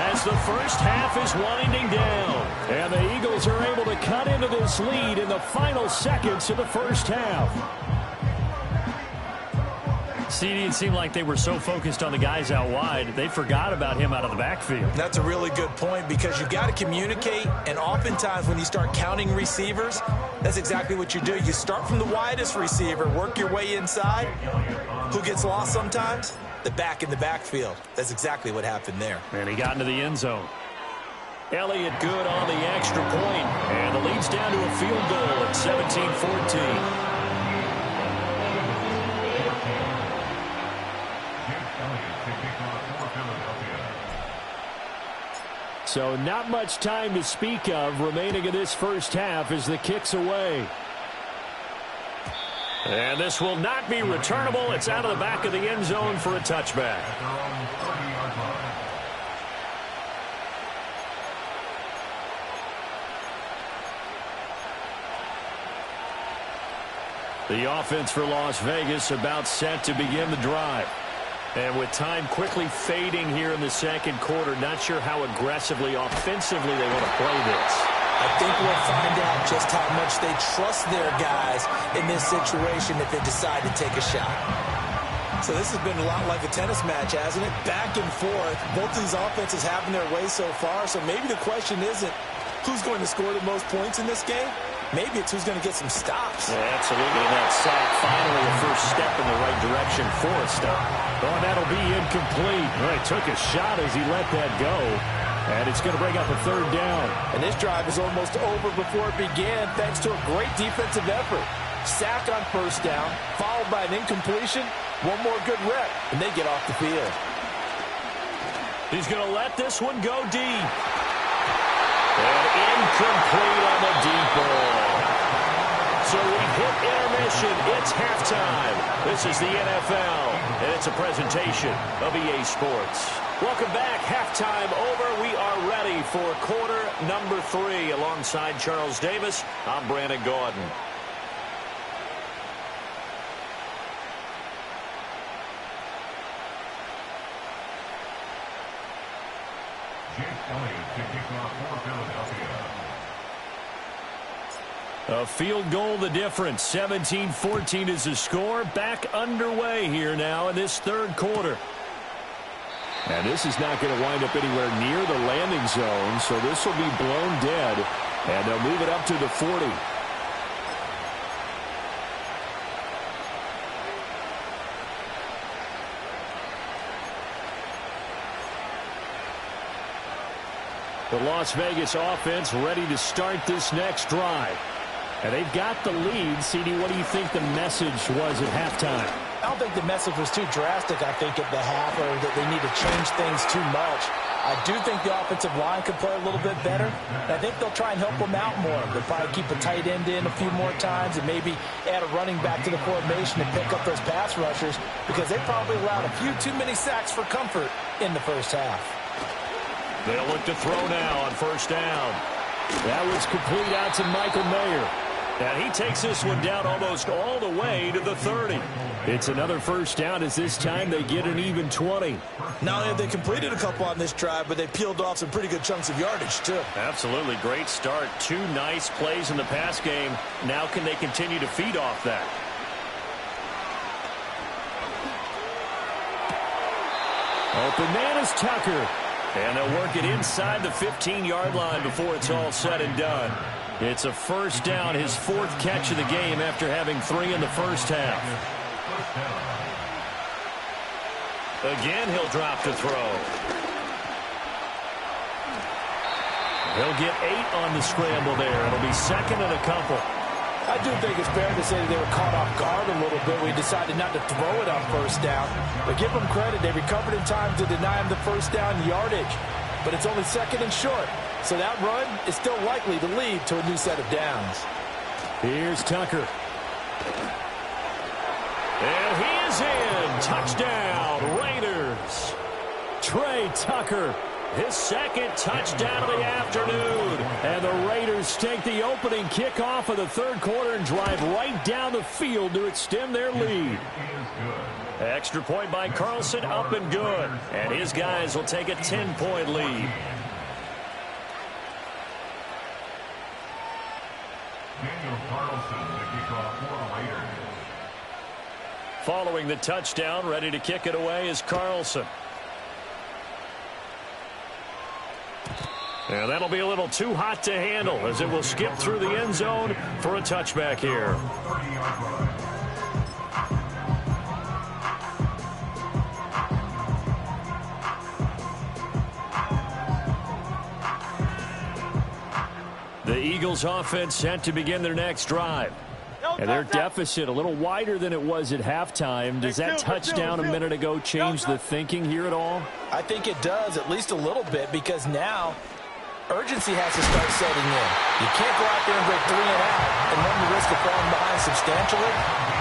as the first half is winding down. And the Eagles are able to cut into this lead in the final seconds of the first half. CD, it seemed like they were so focused on the guys out wide, they forgot about him out of the backfield. That's a really good point because you've got to communicate, and oftentimes when you start counting receivers, that's exactly what you do. You start from the widest receiver, work your way inside. Who gets lost sometimes? The back in the backfield. That's exactly what happened there. And he got into the end zone. Elliott good on the extra point, and the lead's down to a field goal at 17-14. So not much time to speak of remaining in this first half as the kick's away. And this will not be returnable. It's out of the back of the end zone for a touchback. The offense for Las Vegas about set to begin the drive. And with time quickly fading here in the second quarter, not sure how aggressively, offensively they want to play this. I think we'll find out just how much they trust their guys in this situation if they decide to take a shot. So this has been a lot like a tennis match, hasn't it? Back and forth. Both of these offenses having their way so far. So maybe the question isn't who's going to score the most points in this game. Maybe it's who's going to get some stops. Yeah, absolutely. And that sack, finally a first step in the right direction for a stop. Oh, that'll be incomplete. Well, he took a shot as he let that go. And it's going to bring up a third down. And this drive is almost over before it began thanks to a great defensive effort. Sack on first down, followed by an incompletion. One more good rep, and they get off the field. He's going to let this one go deep. And incomplete on the deep ball. So we hit intermission. It's halftime. This is the NFL, and it's a presentation of EA Sports. Welcome back. Halftime over. We are ready for quarter number 3. Alongside Charles Davis, I'm Brandon Gaudin. A field goal the difference. 17-14 is the score. Back underway here now in this third quarter. And this is not going to wind up anywhere near the landing zone, so this will be blown dead. And they'll move it up to the 40. The Las Vegas offense ready to start this next drive. And they've got the lead. CD, what do you think the message was at halftime? I don't think the message was too drastic, I think, at the half, or that they need to change things too much. I do think the offensive line could play a little bit better. I think they'll try and help them out more. They'll probably keep a tight end in a few more times and maybe add a running back to the formation and pick up those pass rushers because they probably allowed a few too many sacks for comfort in the first half. They'll look to throw now on first down. That was complete out to Michael Mayer. And he takes this one down almost all the way to the 30. It's another first down as this time they get an even 20. Not only have they completed a couple on this drive, but they peeled off some pretty good chunks of yardage, too. Absolutely. Great start. 2 nice plays in the pass game. Now can they continue to feed off that? Open man is Tucker. And they'll work it inside the 15-yard line before it's all said and done. It's a first down, his 4th catch of the game after having 3 in the first half. Again, he'll drop to throw. He'll get 8 on the scramble there. It'll be 2nd and a couple. I do think it's fair to say that they were caught off guard a little bit. We decided not to throw it on first down. But give them credit. They recovered in time to deny him the first down yardage. But it's only 2nd and short. So that run is still likely to lead to a new set of downs. Here's Tucker. And he is in. Touchdown, Raiders. Trey Tucker, his 2nd touchdown of the afternoon. And the Raiders take the opening kickoff of the 3rd quarter and drive right down the field to extend their lead. Extra point by Carlson, up and good. And his guys will take a 10-point lead. Following the touchdown, ready to kick it away is Carlson. And that'll be a little too hot to handle as it will skip through the end zone for a touchback here. The Eagles offense set to begin their next drive. And their deficit a little wider than it was at halftime. Does that touchdown a minute ago change the thinking here at all? I think it does, at least a little bit, because now urgency has to start setting in. You can't go out there and break 3 and out and run the risk of falling behind substantially,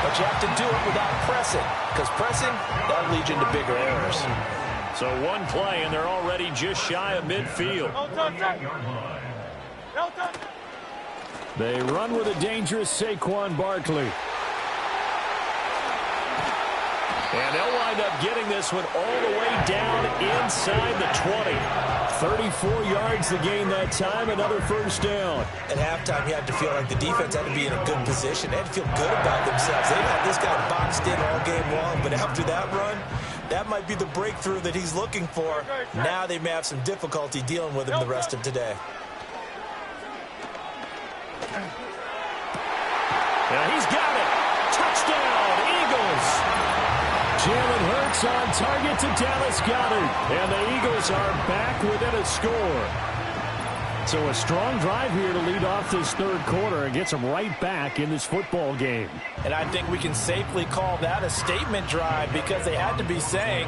but you have to do it without pressing, because pressing, that leads you into bigger errors. So one play, and they're already just shy of midfield. They run with a dangerous Saquon Barkley. And they'll wind up getting this one all the way down inside the 20. 34 yards to gain that time, another first down. At halftime, you had to feel like the defense had to be in a good position. They had to feel good about themselves. They've had this guy boxed in all game long, but after that run, that might be the breakthrough that he's looking for. Now they may have some difficulty dealing with him the rest of today. Yeah, he's got it. Touchdown, Eagles. Jalen Hurts on target to Dallas Goedert. And the Eagles are back within a score. So a strong drive here to lead off this 3rd quarter and gets them right back in this football game. And I think we can safely call that a statement drive because they had to be saying,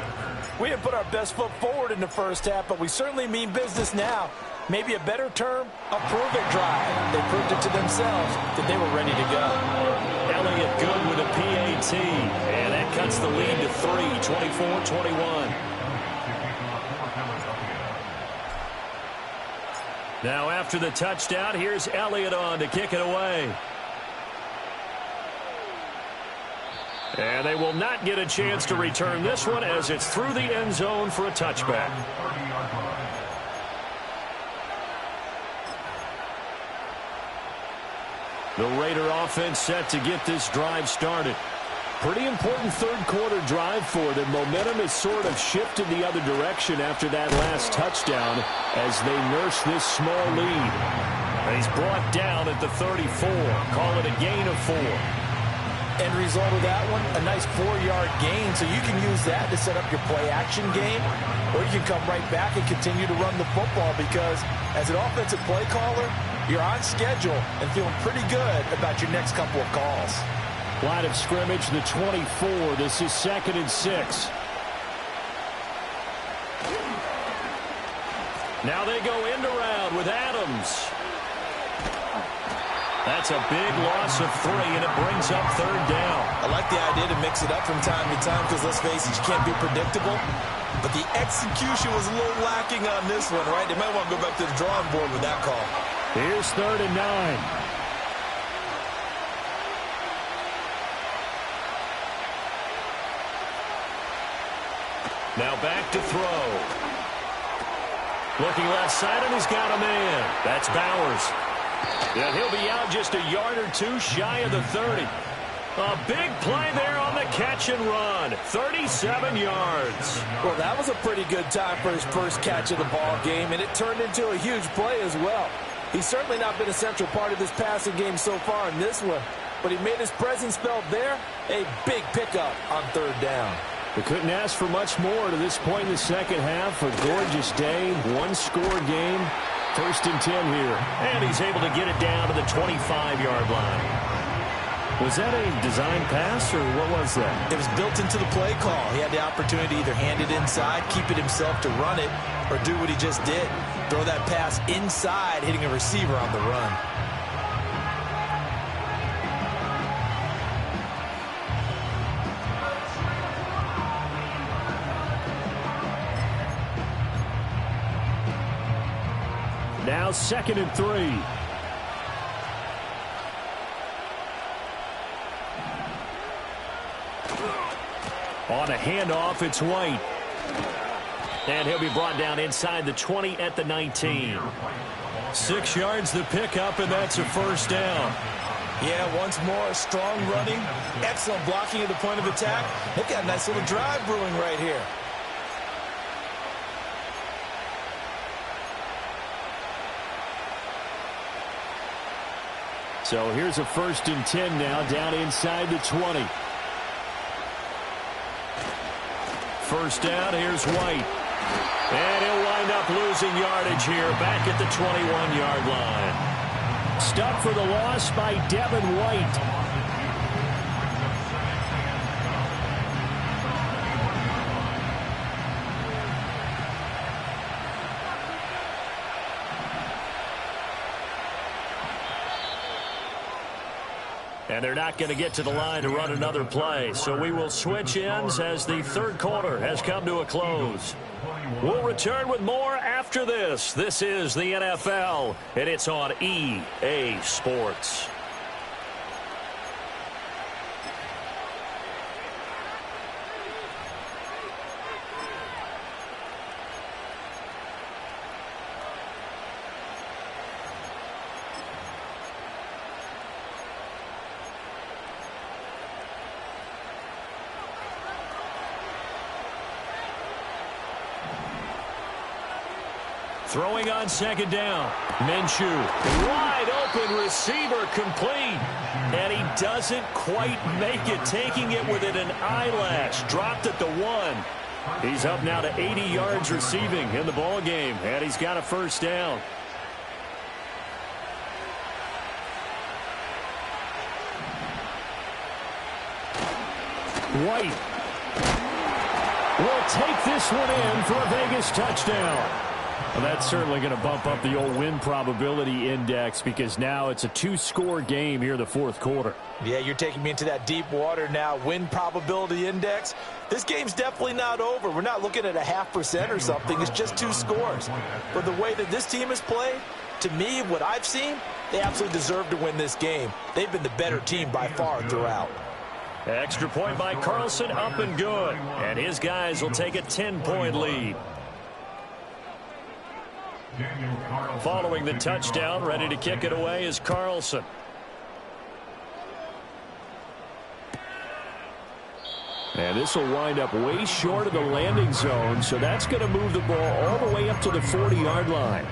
we didn't put our best foot forward in the first half, but we certainly mean business now. Maybe a better term, a prove-it drive. They proved it to themselves that they were ready to go. Elliott good with a PAT. And that cuts the lead to 3, 24-21. Now after the touchdown, here's Elliott on to kick it away. And they will not get a chance to return this one as it's through the end zone for a touchback. The Raider offense set to get this drive started. Pretty important 3rd quarter drive for them. Momentum has sort of shifted the other direction after that last touchdown as they nurse this small lead. And he's brought down at the 34. Call it a gain of 4. End result of that one, a nice 4-yard gain, so you can use that to set up your play-action game, or you can come right back and continue to run the football because as an offensive play caller, you're on schedule and feeling pretty good about your next couple of calls. Line of scrimmage, the 24. This is 2nd and 6. Now they go end around with Adams. That's a big loss of 3, and it brings up 3rd down. I like the idea to mix it up from time to time because, let's face it, you can't be predictable. But the execution was a little lacking on this one, right? They might want to go back to the drawing board with that call. Here's 3rd and 9. Now back to throw. Looking left side, and he's got a man. That's Bowers. And he'll be out just a yard or 2 shy of the 30. A big play there on the catch and run. 37 yards. Well, that was a pretty good time for his first catch of the ball game, and it turned into a huge play as well. He's certainly not been a central part of this passing game so far in this one, but he made his presence felt there. A big pickup on third down. We couldn't ask for much more to this point in the second half. A gorgeous day, one-score game. 1st and 10 here. And he's able to get it down to the 25-yard line. Was that a design pass, or what was that? It was built into the play call. He had the opportunity to either hand it inside, keep it himself to run it, or do what he just did. Throw that pass inside, hitting a receiver on the run. Now 2nd and 3. On a handoff, it's White. And he'll be brought down inside the 20 at the 19. 6 yards the pickup, and that's a 1st down. Yeah, once more, strong running, excellent blocking at the point of attack. They've got a nice little drive brewing right here. So here's a 1st and 10 now, down inside the 20. 1st down, here's White. And he'll wind up losing yardage here, back at the 21-yard line. Stuck for the loss by Devin White. And they're not going to get to the line to run another play. So we will switch ends as the 3rd quarter has come to a close. We'll return with more after this. This is the NFL, and it's on EA Sports. Throwing on 2nd down. Minshew, wide open receiver, complete. And he doesn't quite make it, taking it within an eyelash. Dropped at the 1. He's up now to 80 yards receiving in the ball game, and he's got a 1st down. White will take this one in for a Vegas touchdown. Well, that's certainly going to bump up the old win probability index, because now it's a 2-score game here in the 4th quarter. Yeah, you're taking me into that deep water now. Win probability index. This game's definitely not over. We're not looking at a 0.5% or something. It's just 2 scores. But the way that this team has played, to me, what I've seen, they absolutely deserve to win this game. They've been the better team by far throughout. Extra point by Carlson, up and good. And his guys will take a 10-point lead. Following the touchdown, ready to kick it away is Carlson. And this will wind up way short of the landing zone, so that's going to move the ball all the way up to the 40-yard line.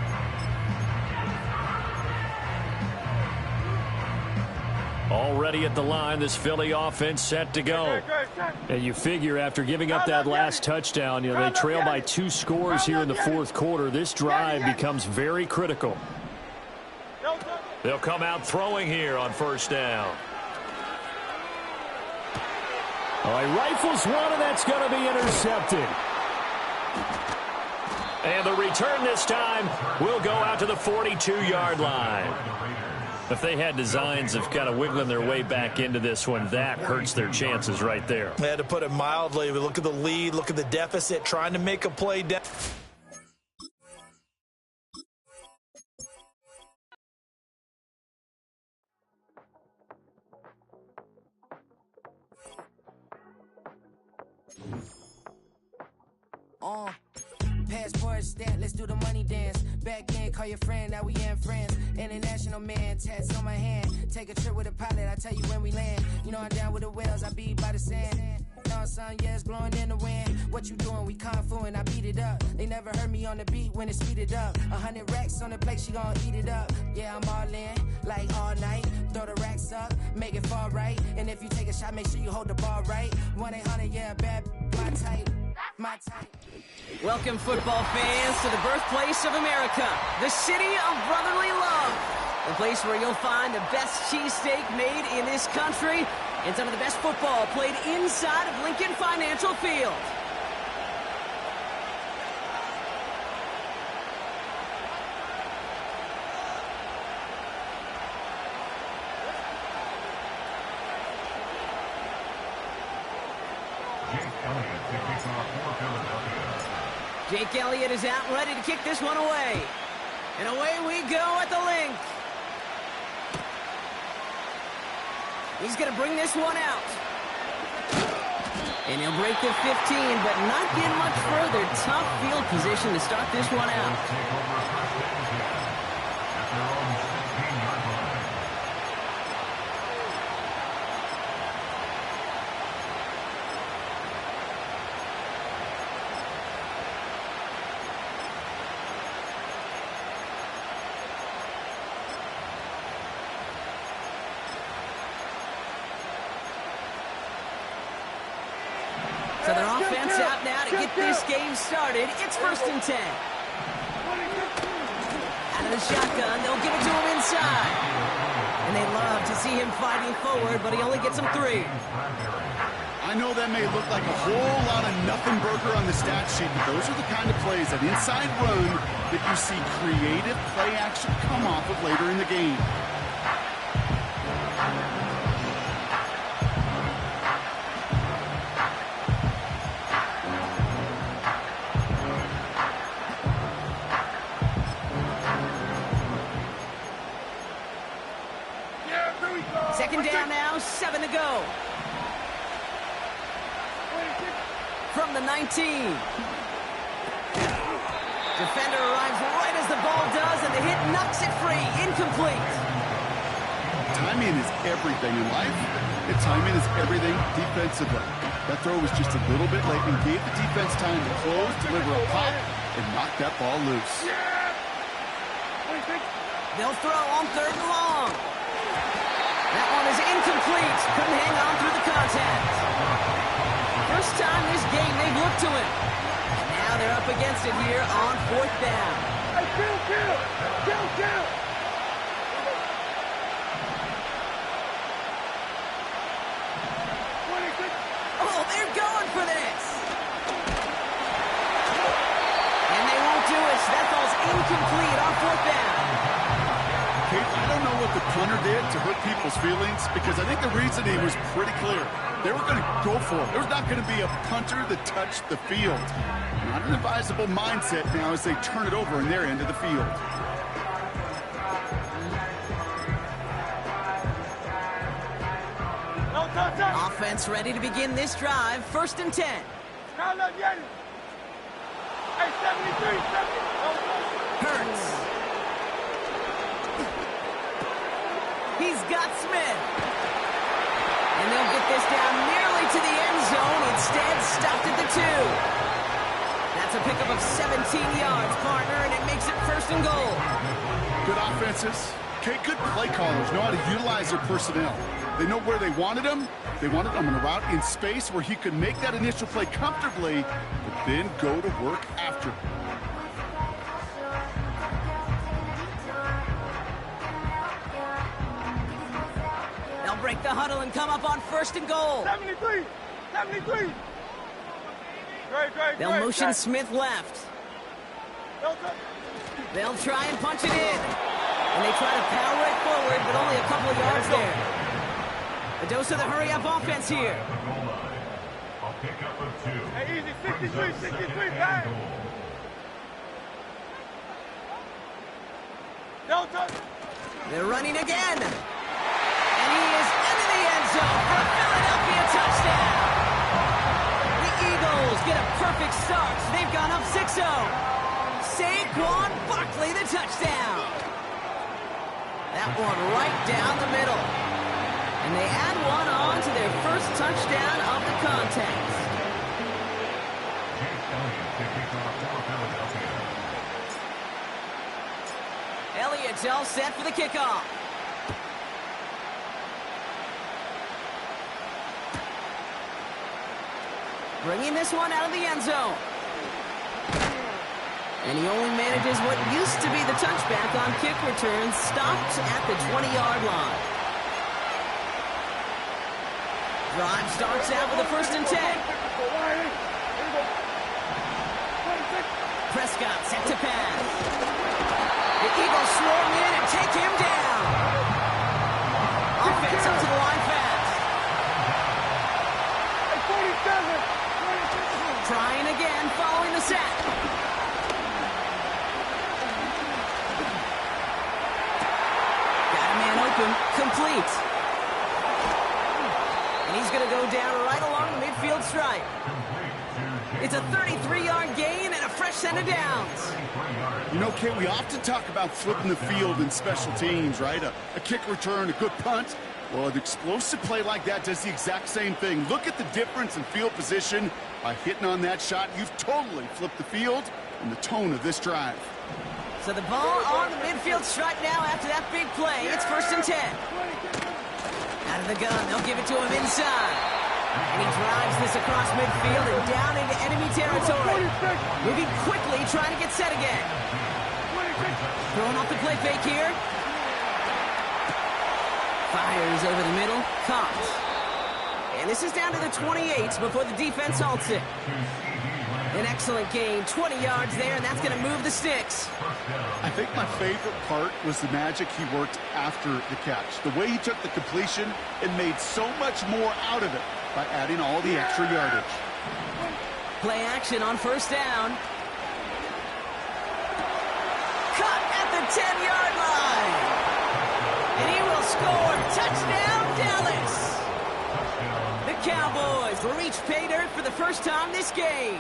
Already at the line, this Philly offense set to go. And you figure after giving up that last touchdown, they trail by 2 scores here in the 4th quarter. This drive becomes very critical. They'll come out throwing here on 1st down. Oh, he rifles one, and that's going to be intercepted. And the return this time will go out to the 42-yard line. If they had designs of kind of wiggling their way back into this one, that hurts their chances right there. They had to put it mildly. Look at the lead, look at the deficit, trying to make a play down. Passport stamp, let's do the money dance. Back in, call your friend, now we in friends. International man, tats on my hand. Take a trip with a pilot, I tell you when we land. You know I'm down with the whales, I be by the sand. Sun, yeah, it's blowing in the wind. What you doing? We kung fu and I beat it up. They never heard me on the beat when it's speeded up. 100 racks on the plate, she gon' eat it up. Yeah, I'm all in, like all night. Throw the racks up, make it fall right. And if you take a shot, make sure you hold the ball right. 1-800, yeah, bad, my type, my type. Welcome, football fans, to the birthplace of America, the city of brotherly love. The place where you'll find the best cheesesteak made in this country and some of the best football played inside of Lincoln Financial Field. Jake Elliott is out and ready to kick this one away. And away we go at the link. He's going to bring this one out. And he'll break the 15, but not get much further. Tough field position to start this one out. So their offense out now to get this game started. It's 1st and 10. Out of the shotgun, they'll give it to him inside. And they love to see him fighting forward, but he only gets them 3. I know that may look like a whole lot of nothing burger on the stat sheet, but those are the kind of plays, that inside run, that you see creative play action come off of later in the game. Second down now, 7 to go. From the 19. Defender arrives right as the ball does, and the hit knocks it free. Incomplete. Timing is everything in life, and timing is everything defensively. That throw was just a little bit late and gave the defense time to close, deliver a pop, and knock that ball loose. They'll throw on 3rd and long. That one is incomplete. Couldn't hang on through the contact. First time this game they've looked to him. And now they're up against it here on 4th down. Hey, kill! Oh, they're going for this. And they won't do it. So that ball's incomplete on 4th down. I don't know what the punter did to hurt people's feelings, because I think the reasoning was pretty clear. They were going to go for it. There's not going to be a punter that touched the field. Not an advisable mindset now as they turn it over in their end of the field. Offense ready to begin this drive. 1st and 10. Hey, 73, 70. Hurts. He's got Smith. And they'll get this down nearly to the end zone. Instead, stopped at the 2. That's a pickup of 17 yards, partner, and it makes it 1st and goal. Good offenses. Okay, good play callers know how to utilize their personnel. They know where they wanted him. They wanted him in a route in space where he could make that initial play comfortably, but then go to work after. They'll break the huddle and come up on 1st and goal. 73! Great. They'll motion Smith left. They'll try and punch it in. And they try to power it forward, but only a couple of yards there. A dose of the hurry-up offense here. A pickup of 2. Hey, easy, 63, bang! They're running again. And he is into the end zone for a Philadelphia touchdown. The Eagles get a perfect start. They've gone up 6-0. Saquon Barkley, the touchdown. That one right down the middle. And they add one on to their first touchdown of the contest. Elliott's all set for the kickoff. Bringing this one out of the end zone. And he only manages what used to be the touchback on kick returns, stopped at the 20-yard line. Drive starts out with a 1st and 10. Prescott set to pass. The Eagles swarm in and take him down. Offense up to the line fast. 47. Trying again following the sack. Got a man open. Complete. And he's going to go down right along the midfield stripe. It's a 33-yard gain and a fresh set of downs. You know, Kate, we often talk about flipping the field in special teams, right? A kick return, a good punt. Well, an explosive play like that does the exact same thing. Look at the difference in field position. By hitting on that shot, you've totally flipped the field and the tone of this drive. So the ball on the midfield stripe now after that big play. It's 1st and 10. Out of the gun, they'll give it to him inside. And he drives this across midfield and down into enemy territory. Moving quickly, trying to get set again. Throwing off the play fake here. Fires over the middle. Caught. And this is down to the 28 before the defense halts it. An excellent gain. 20 yards there, and that's going to move the sticks. I think my favorite part was the magic he worked after the catch. The way he took the completion and made so much more out of it by adding all the extra yardage. Play action on 1st down. Cut at the 10-yard line. And he will score. Touchdown, Dallas. The Cowboys will reach pay dirt for the first time this game.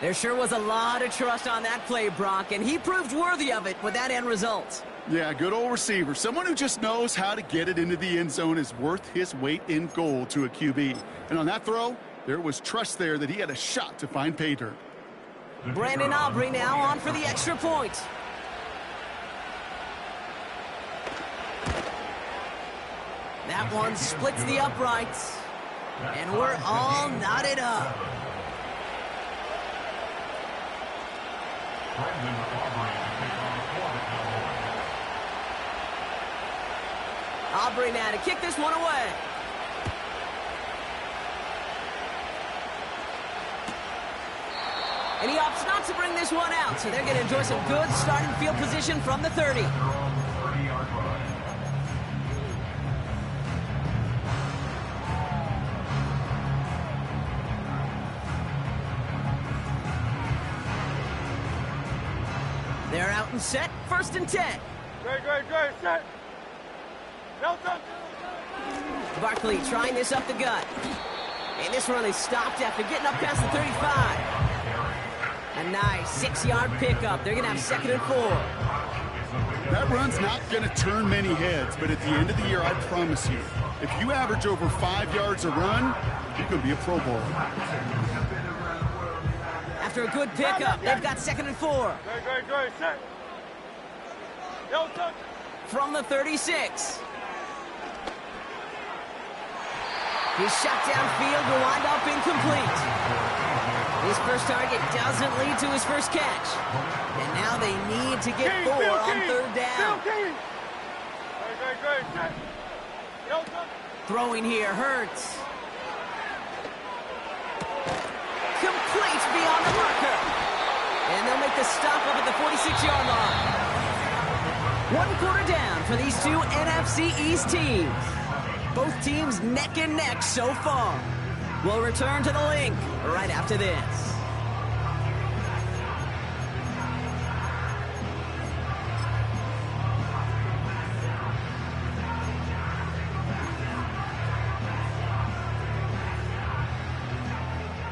There sure was a lot of trust on that play, Brock, and he proved worthy of it with that end result. Yeah, good old receiver. Someone who just knows how to get it into the end zone is worth his weight in gold to a QB. And on that throw, there was trust there that he had a shot to find pay dirt. Brandon Aubrey now on for the extra point. That one splits the uprights. And we're all knotted up. Aubrey now to kick this one away. And he opts not to bring this one out, so they're going to enjoy some good starting field position from the 30. They're out and set, 1st and 10. Great, set. Delta. Barkley trying this up the gut. And this run is stopped after getting up past the 35. A nice 6-yard pickup. They're going to have 2nd and 4. That run's not going to turn many heads, but at the end of the year, I promise you, if you average over 5 yards a run, you're going to be a Pro Bowler. After a good pickup, they've got 2nd and 4. Great, set. Delta. From the 36. His shot downfield will wind up incomplete. His first target doesn't lead to his first catch. And now they need to get 4 on 3rd down. Great, set. Delta. Throwing here hurts. Complete beyond the marker. And they'll make the stop up at the 46-yard line. 1 quarter down for these two NFC East teams. Both teams neck and neck so far. We'll return to the link right after this.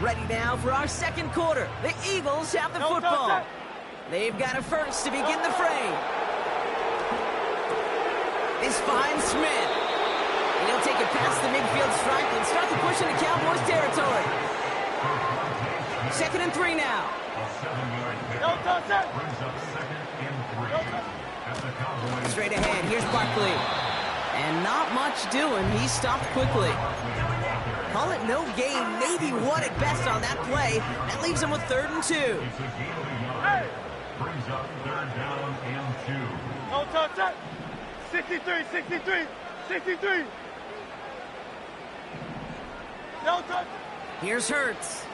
Ready now for our 2nd quarter. The Eagles have the football. They've got a first to begin the fray. This finds Smith. And he'll take it past the midfield push into Cowboys territory. 2nd and 3 now. Straight ahead, here's Barkley. And not much doing. He stopped quickly. Call it no gain, maybe one at best on that play. That leaves him with 3rd and 2. Hey! Brings up 3rd down and 2. No touch. 63, 63, 63. No touch. Here's Hurts.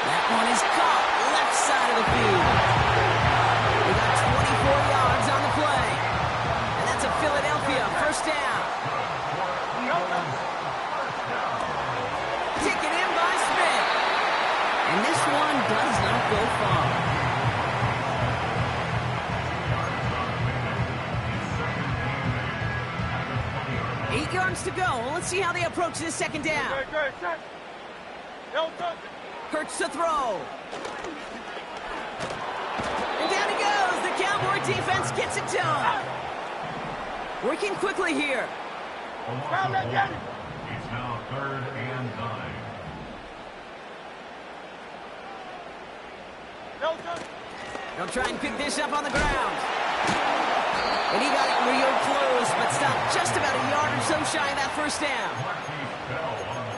That one is caught left side of the field. We got 24 yards on the play. And that's a Philadelphia 1st down. Taken in by Smith. And this one does not go far. 8 yards to go. Let's see how they approach this 2nd down. Hurts to throw. And down he goes. The Cowboy defense gets it done. Working quickly here. It's now 3rd and 9. They'll try and pick this up on the ground. And he got it real close, but stopped just about a yard or so shy of that 1st down.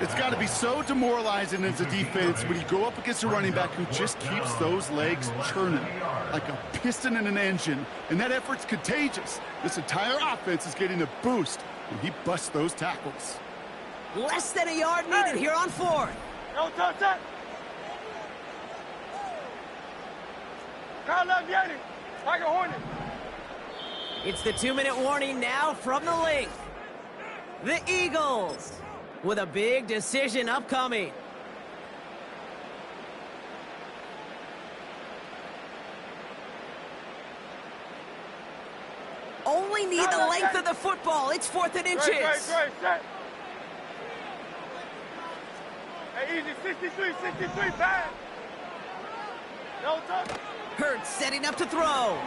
It's got to be so demoralizing as a defense when you go up against a running back who just keeps those legs churning like a piston in an engine, and that effort's contagious. This entire offense is getting a boost when he busts those tackles. Less than a yard needed here on 4th. No touch. Like a hornet. It's the 2-minute warning now from the length. The Eagles with a big decision upcoming. Only need the length of the football. It's 4th and inches. Right. Hey, easy. 63, bad. No touch. Hurts setting up to throw.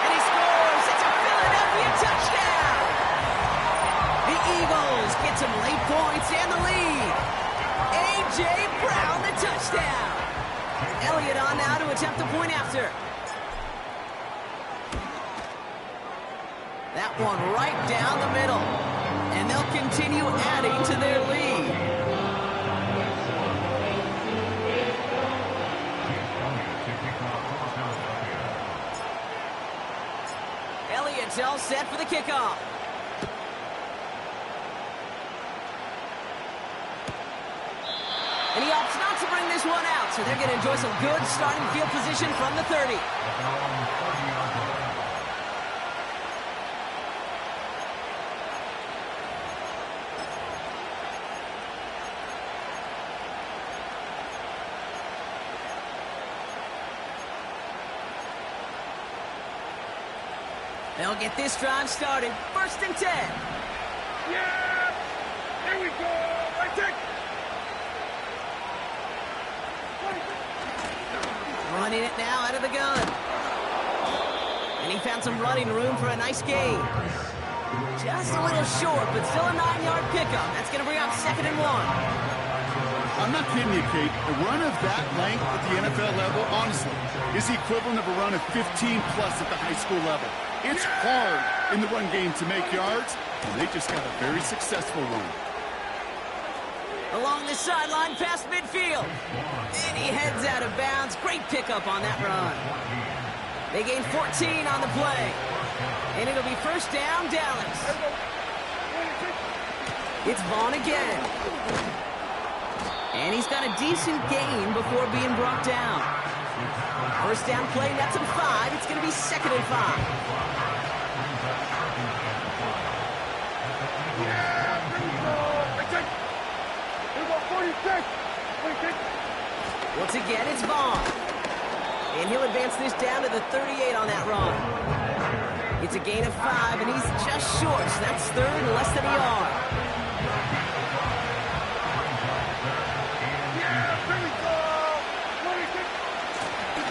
And he scores. It's a Philadelphia touchdown. The Eagles get some late points and the lead. A.J. Brown, the touchdown. Elliott on now to attempt the point after. That one right down the middle. And they'll continue adding to their lead. Elliott's all set for the kickoff. And he opts not to bring this one out, so they're going to enjoy some good starting field position from the 30. They'll get this drive started. 1st and 10. Yeah! Here we go! I take. Running it now out of the gun. And he found some running room for a nice gain. Just a little short, but still a 9-yard pickup. That's going to bring up 2nd and 1. I'm not kidding you, Kate. A run of that length at the NFL level, honestly, is the equivalent of a run of 15-plus at the high school level. It's hard in the run game to make yards, and they just got a very successful one. Along the sideline past midfield. And he heads out of bounds. Great pickup on that run. They gain 14 on the play. And it'll be 1st down, Dallas. It's Vaughn again. And he's got a decent gain before being brought down. 1st down play, that's him 5. It's going to be 2nd and 5. Once again, it's Vaughn. And he'll advance this down to the 38 on that run. It's a gain of 5, and he's just short, so that's 3rd and less than a yard.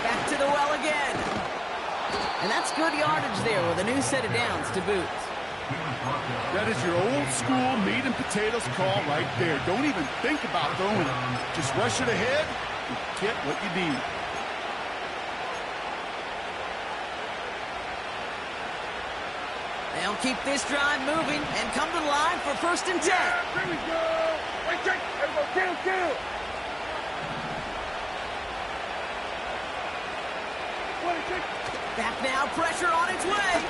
Back to the well again. And that's good yardage there with a new set of downs to boot. That is your old school meat and potatoes call right there. Don't even think about throwing it. Just rush it ahead and get what you need. They'll keep this drive moving and come to the line for 1st and 10. Here we go. Wait, check. Kill. Back now, pressure on its way.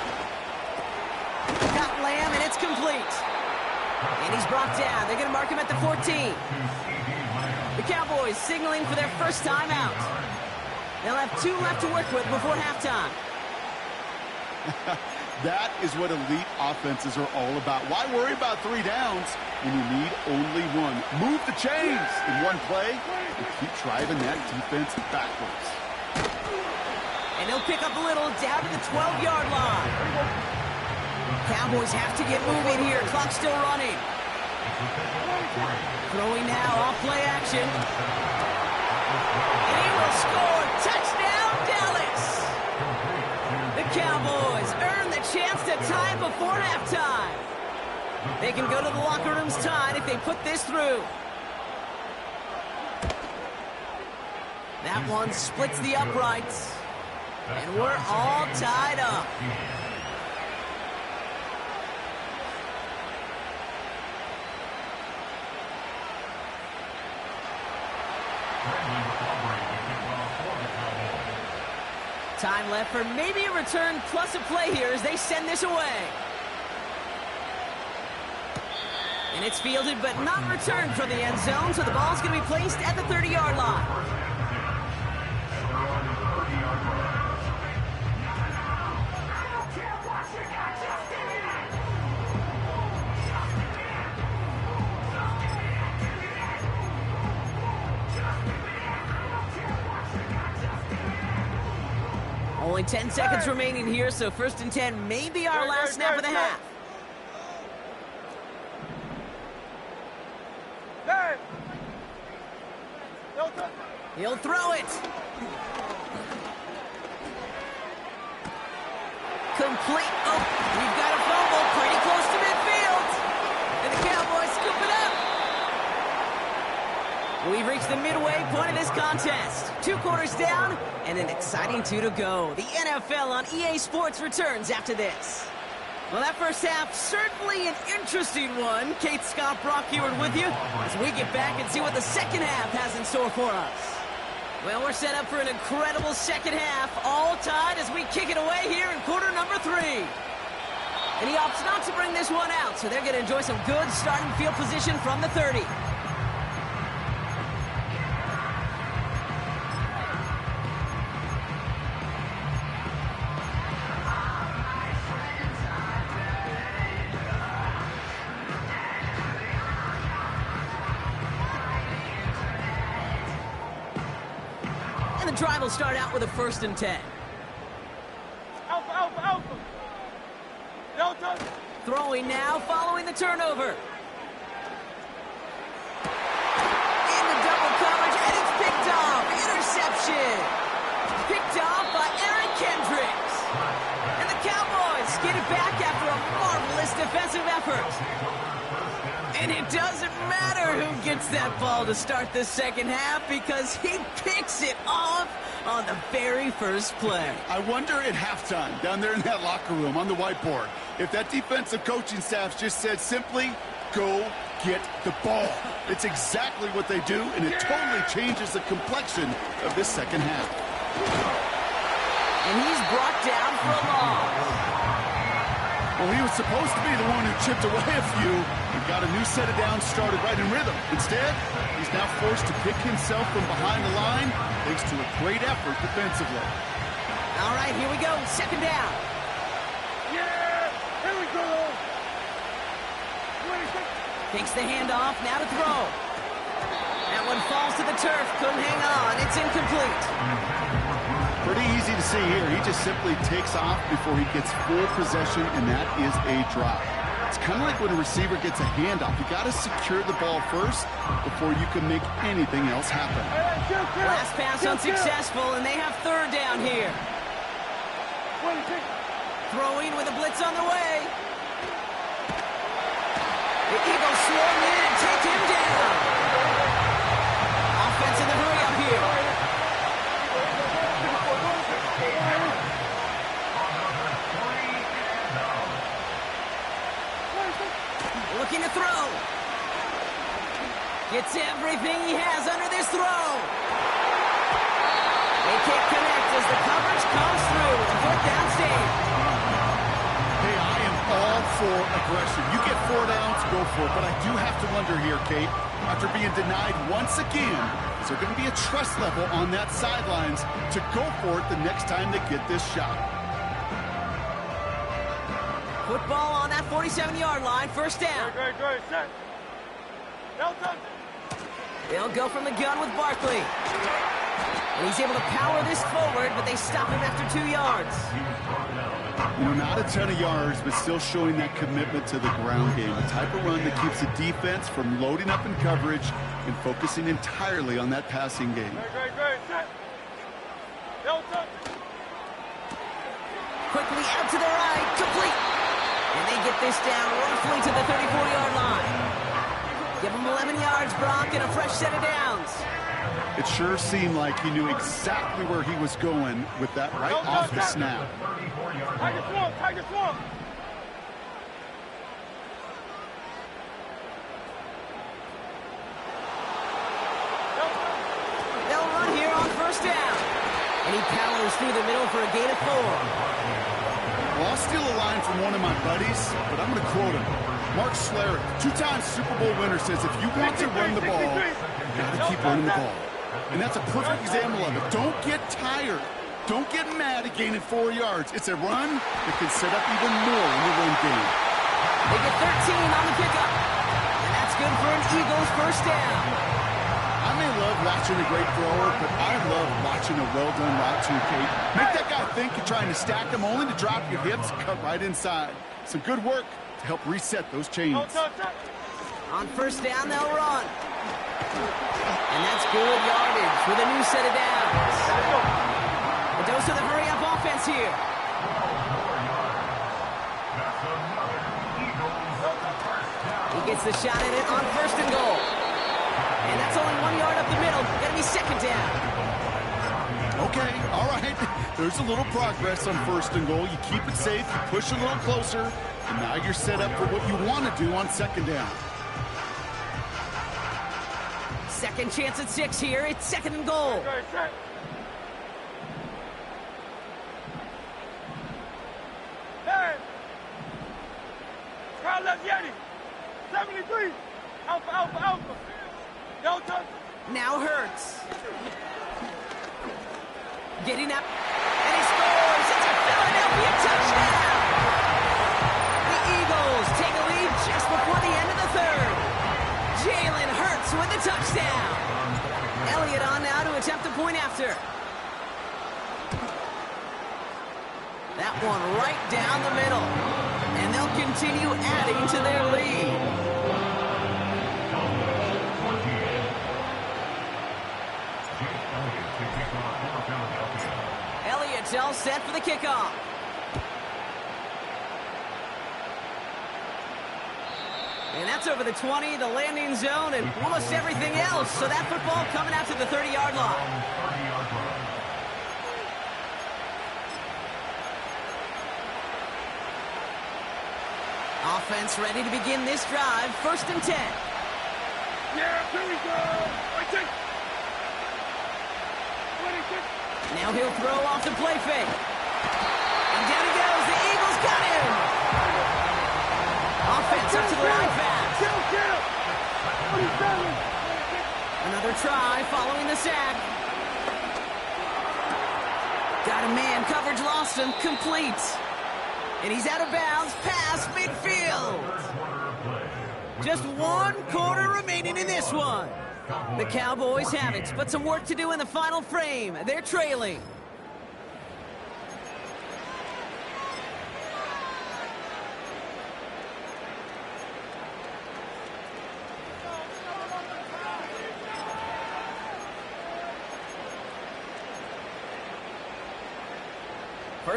Got Lamb, and it's complete. And he's brought down. They're going to mark him at the 14. The Cowboys signaling for their first time out. They'll have 2 left to work with before halftime. That is what elite offenses are all about. Why worry about 3 downs when you need only 1? Move the chains in one play and keep driving that defense backwards. And they'll pick up a little down to the 12-yard line. Cowboys have to get moving here. Clock's still running. Throwing now off play action. And he will score. Touchdown, Dallas. The Cowboys earn the chance to tie before halftime. They can go to the locker rooms tied if they put this through. That one splits the uprights. And we're all tied up. Time left for maybe a return plus a play here as they send this away. And it's fielded but not returned from the end zone, so the ball's going to be placed at the 30-yard line. Only 10 seconds remaining here, so 1st and 10 may be our last snap of the half. He'll throw it. Complete. Oh, we've got a fumble pretty close to midfield. And the Cowboys scoop it up. We've reached the midway point of this contest. 2 quarters down and an exciting 2 to go. The NFL on EA Sports returns after this. Well, that first half, certainly an interesting one. Kate Scott, Brock Heward with you as we get back and see what the second half has in store for us. Well, we're set up for an incredible second half, all tied as we kick it away here in quarter number 3. And he opts not to bring this one out, so they're going to enjoy some good starting field position from the 30. Drive will start out with a 1st and 10. Alpha. Delta. Throwing now, following the turnover. In the double coverage, and it's picked off. Interception. Picked off by Aaron Kendricks. And the Cowboys get it back after a marvelous defensive effort. And it doesn't matter who gets that ball to start the second half because he picks it off on the very first play. I wonder at halftime, down there in that locker room on the whiteboard, if that defensive coaching staff just said simply, go get the ball. It's exactly what they do, and it totally changes the complexion of this second half. And he's brought down for a loss. Well, he was supposed to be the one who chipped away a few and got a new set of downs started right in rhythm. Instead, he's now forced to pick himself from behind the line thanks to a great effort defensively. All right, here we go. Second down. Yeah, here we go. Takes the handoff, now to throw. That one falls to the turf, couldn't hang on. It's incomplete. Pretty easy to see here. He just simply takes off before he gets full possession, and that is a drop. It's kind of like when a receiver gets a handoff. You got to secure the ball first before you can make anything else happen. Last pass unsuccessful, and they have 3rd down here. Throwing with a blitz on the way. The Eagles swarm in and take him down. Offense in the hurry up here. Looking to throw. Gets everything he has under this throw. They can't connect as the coverage comes through. A fourth down stage. Hey, I am all for aggression. You get 4 downs, go for it. But I do have to wonder here, Kate, after being denied once again, is there going to be a trust level on that sidelines to go for it the next time they get this shot? Football on that 47-yard line, first down. Great, set. They'll go from the gun with Barkley. And he's able to power this forward, but they stop him after 2 yards. You know, not a ton of yards, but still showing that commitment to the ground game. A type of run that keeps the defense from loading up in coverage and focusing entirely on that passing game. Great, set. Quickly out to the right, complete. And they get this down roughly to the 34-yard line. Give him 11 yards, Brock, and a fresh set of downs. It sure seemed like he knew exactly where he was going with that right off the snap. Tiger swamp. They'll run here on first down. And he powers through the middle for a gain of 4. Well, I'll steal a line from one of my buddies, but I'm going to quote him. Mark Schlereth, 2-time Super Bowl winner, says if you want to run the ball, you got to keep running the ball. And that's a perfect example of it. Don't get tired. Don't get mad at gaining 4 yards. It's a run that can set up even more in the run game. They get 13 on the pickup. And that's good for an Eagles first down. I may love watching a great thrower, but I love watching a well-done route too, Kate. Make that guy think you're trying to stack him, only to drop your hips, cut right inside. Some good work to help reset those chains. On first down, they'll run. And that's good yardage with a new set of downs. A dose of the hurry-up offense here. He gets the shot at it on first and goal. And that's only 1 yard up the middle. Gonna be second down. Okay, all right. There's a little progress on first and goal. You keep it safe, you push a little closer, and now you're set up for what you want to do on second down. Second chance at 6 here. It's second and goal. Hey! Crowd left Yeti. 73. Alpha. Delta. Now Hurts. Getting up. And he scores. It's a Philadelphia touchdown. The Eagles take a lead just before the end of the third. Jalen Hurts with the touchdown. Elliott on now to attempt a point after. That one right down the middle. And they'll continue adding to their lead. Elliott's all set for the kickoff. And that's over the 20, the landing zone, and almost everything else. So that football coming out to the 30-yard line. Offense ready to begin this drive. First and 10. Yeah, here we go. Now he'll throw off the play fake. And down he goes. The Eagles got him. Offense up to the line fast. Another try following the sack. Got a man. Coverage lost him. Complete. And he's out of bounds past midfield. Just 1 quarter remaining in this one. The Cowboys have it, but some work to do in the final frame. They're trailing.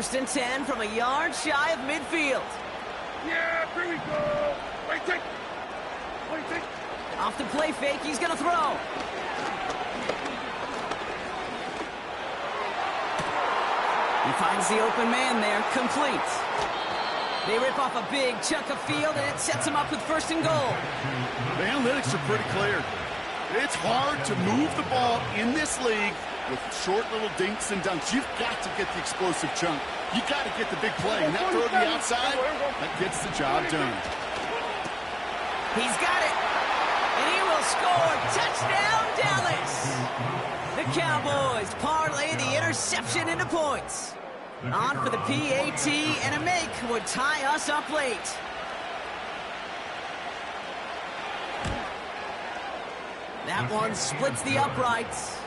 First and 10 from a yard shy of midfield. Yeah, here we go. Wait, take. Off the play fake, he's going to throw. He finds the open man there, complete. They rip off a big chunk of field, and it sets him up with first and goal. The analytics are pretty clear. It's hard to move the ball in this league with short little dinks and dunks. You've got to get the explosive chunk. You've got to get the big play, and that throw to the outside, that gets the job done. He's got it, and he will score. Touchdown, Dallas! The Cowboys parlay the interception into points. On for the PAT, and a make would tie us up late. That one splits the uprights,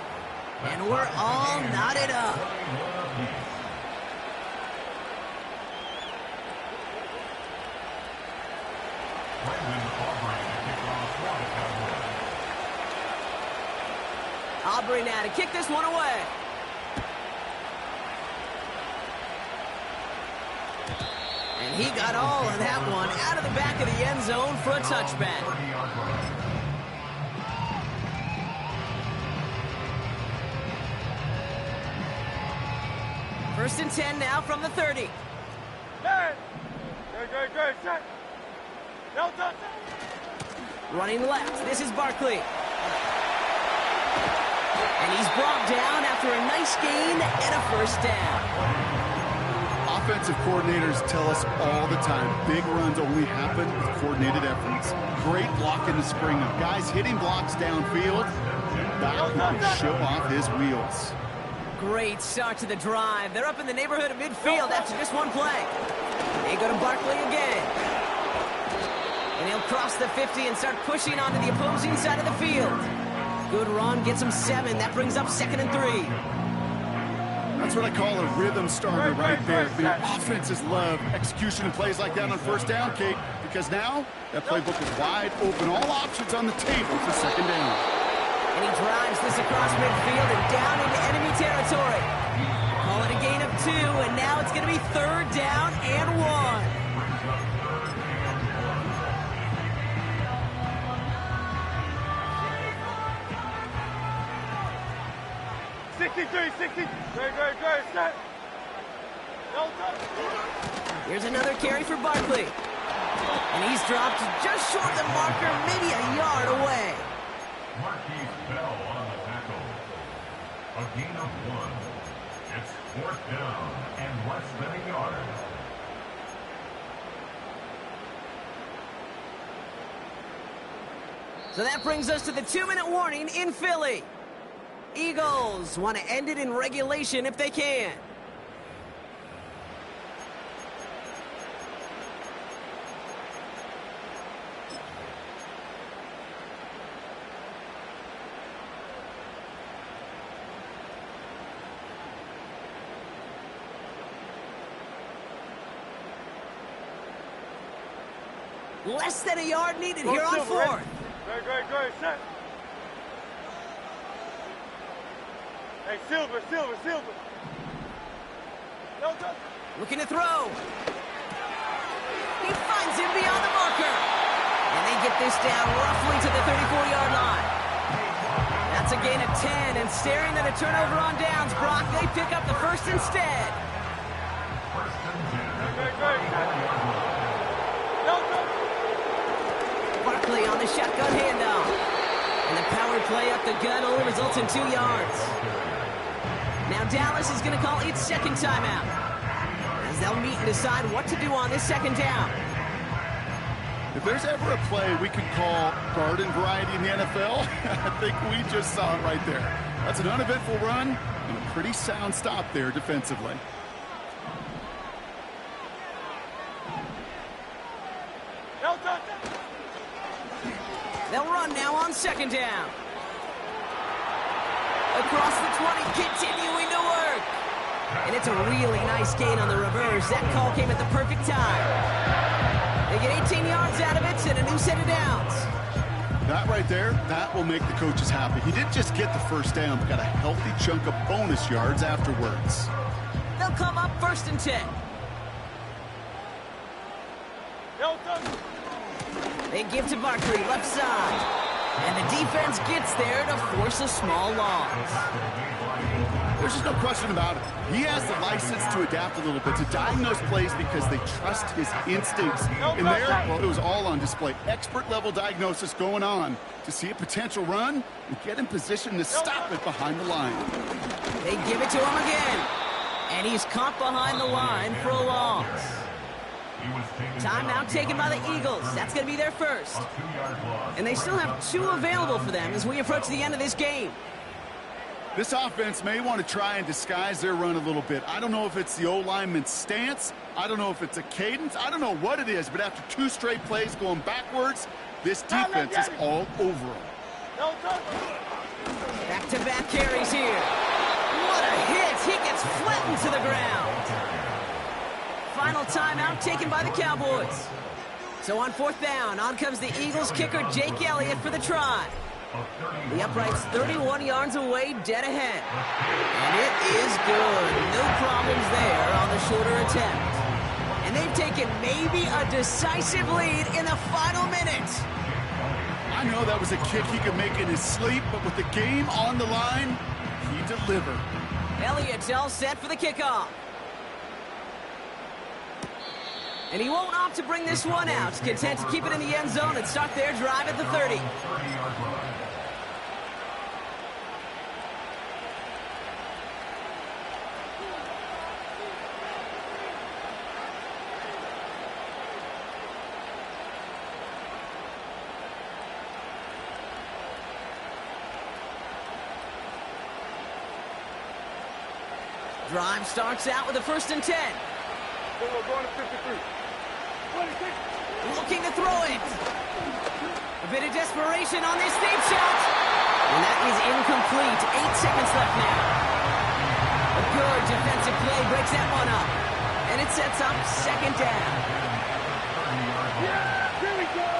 and we're all knotted up. Aubrey now to kick this one away. And he got all of that one out of the back of the end zone for a touchback. First and 10 now from the 30. Good, set. No touch. Running left, this is Barkley. And he's brought down after a nice gain and a first down. Offensive coordinators tell us all the time, big runs only happen with coordinated efforts. Great block in the spring of guys hitting blocks downfield. Back who can show off his wheels. Great start to the drive. They're up in the neighborhood of midfield after just one play. They go to Barkley again. And he'll cross the 50 and start pushing onto the opposing side of the field. Good run, gets him 7. That brings up 2nd and 3. That's what I call a rhythm starter right there. Offenses love execution and plays like that on first down, Kate, because now that playbook is wide open. All options on the table for second down. And he drives this across midfield and down into enemy territory. Call it a gain of 2, and now it's going to be 3rd down and 1. 60. Good, set. No touch. Here's another carry for Barkley. And he's dropped just short of the marker, maybe a yard away. Marquise Bell on the tackle. A gain of 1. It's 4th down and less than a yard. So that brings us to the 2-minute warning in Philly. Eagles want to end it in regulation if they can. Less than a yard needed here on 4th. Good, set. Hey, Silver. No touch. Looking to throw. He finds him beyond the marker. And they get this down roughly to the 34-yard line. That's a gain of 10, and staring at a turnover on downs, Brock, they pick up the first instead. No touch. Barkley on the shotgun handoff. And the power play up the gun only results in 2 yards. Now Dallas is going to call its second timeout, as they'll meet and decide what to do on this 2nd down. If there's ever a play we could call garden variety in the NFL, I think we just saw it right there. That's an uneventful run and a pretty sound stop there defensively. No touch. They'll run now on 2nd down. Across the 20, continuing to work. And it's a really nice gain on the reverse. That call came at the perfect time. They get 18 yards out of it and a new set of downs. That right there, that will make the coaches happy. He didn't just get the first down, but got a healthy chunk of bonus yards afterwards. They'll They'll come up 1st and 10. They give to Barkley, left side. And the defense gets there to force a small loss. There's just no question about it. He has the license to adapt a little bit, to diagnose plays because they trust his instincts. And there, well, it was all on display. Expert-level diagnosis going on to see a potential run and get in position to stop it behind the line. They give it to him again. And he's caught behind the line for a loss. Timeout taken by the Eagles. That's going to be their first. And they still have 2 available for them as we approach the end of this game. This offense may want to try and disguise their run a little bit. I don't know if it's the O-lineman's stance. I don't know if it's a cadence. I don't know what it is, but after 2 straight plays going backwards, this defense is all over them. Back-to-back carries here. What a hit. He gets flattened to the ground. Final timeout taken by the Cowboys. So on 4th down, on comes the Eagles kicker Jake Elliott for the try. The upright's 31 yards away, dead ahead. And it is good. No problems there on the shorter attempt. And they've taken maybe a decisive lead in the final minute. I know that was a kick he could make in his sleep, but with the game on the line, he delivered. Elliott's all set for the kickoff. And he won't opt to bring this one out. Content to keep it in the end zone and start their drive at the 30. Drive starts out with a 1st and 10. We're going to 53. Looking to throw it. A bit of desperation on this deep shot. And that is incomplete. 8 seconds left now. A good defensive play breaks that one up. And it sets up 2nd down. Yeah, here we go.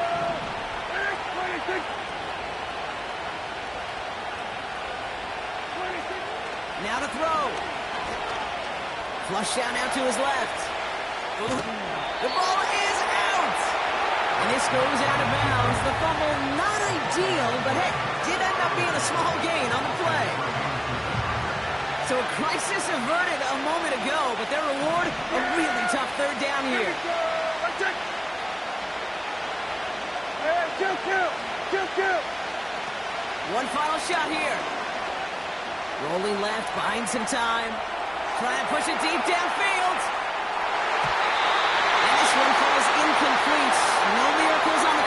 26. Now to throw. Flush down out to his left. The ball is out. And this goes out of bounds. The fumble, not ideal, but hey, did end up being a small gain on the play. So a crisis averted a moment ago, but their reward, a really tough 3rd down here. One final shot here. Rolling left, buying some time. Try and push it deep downfield. And this one falls incomplete. No miracles on the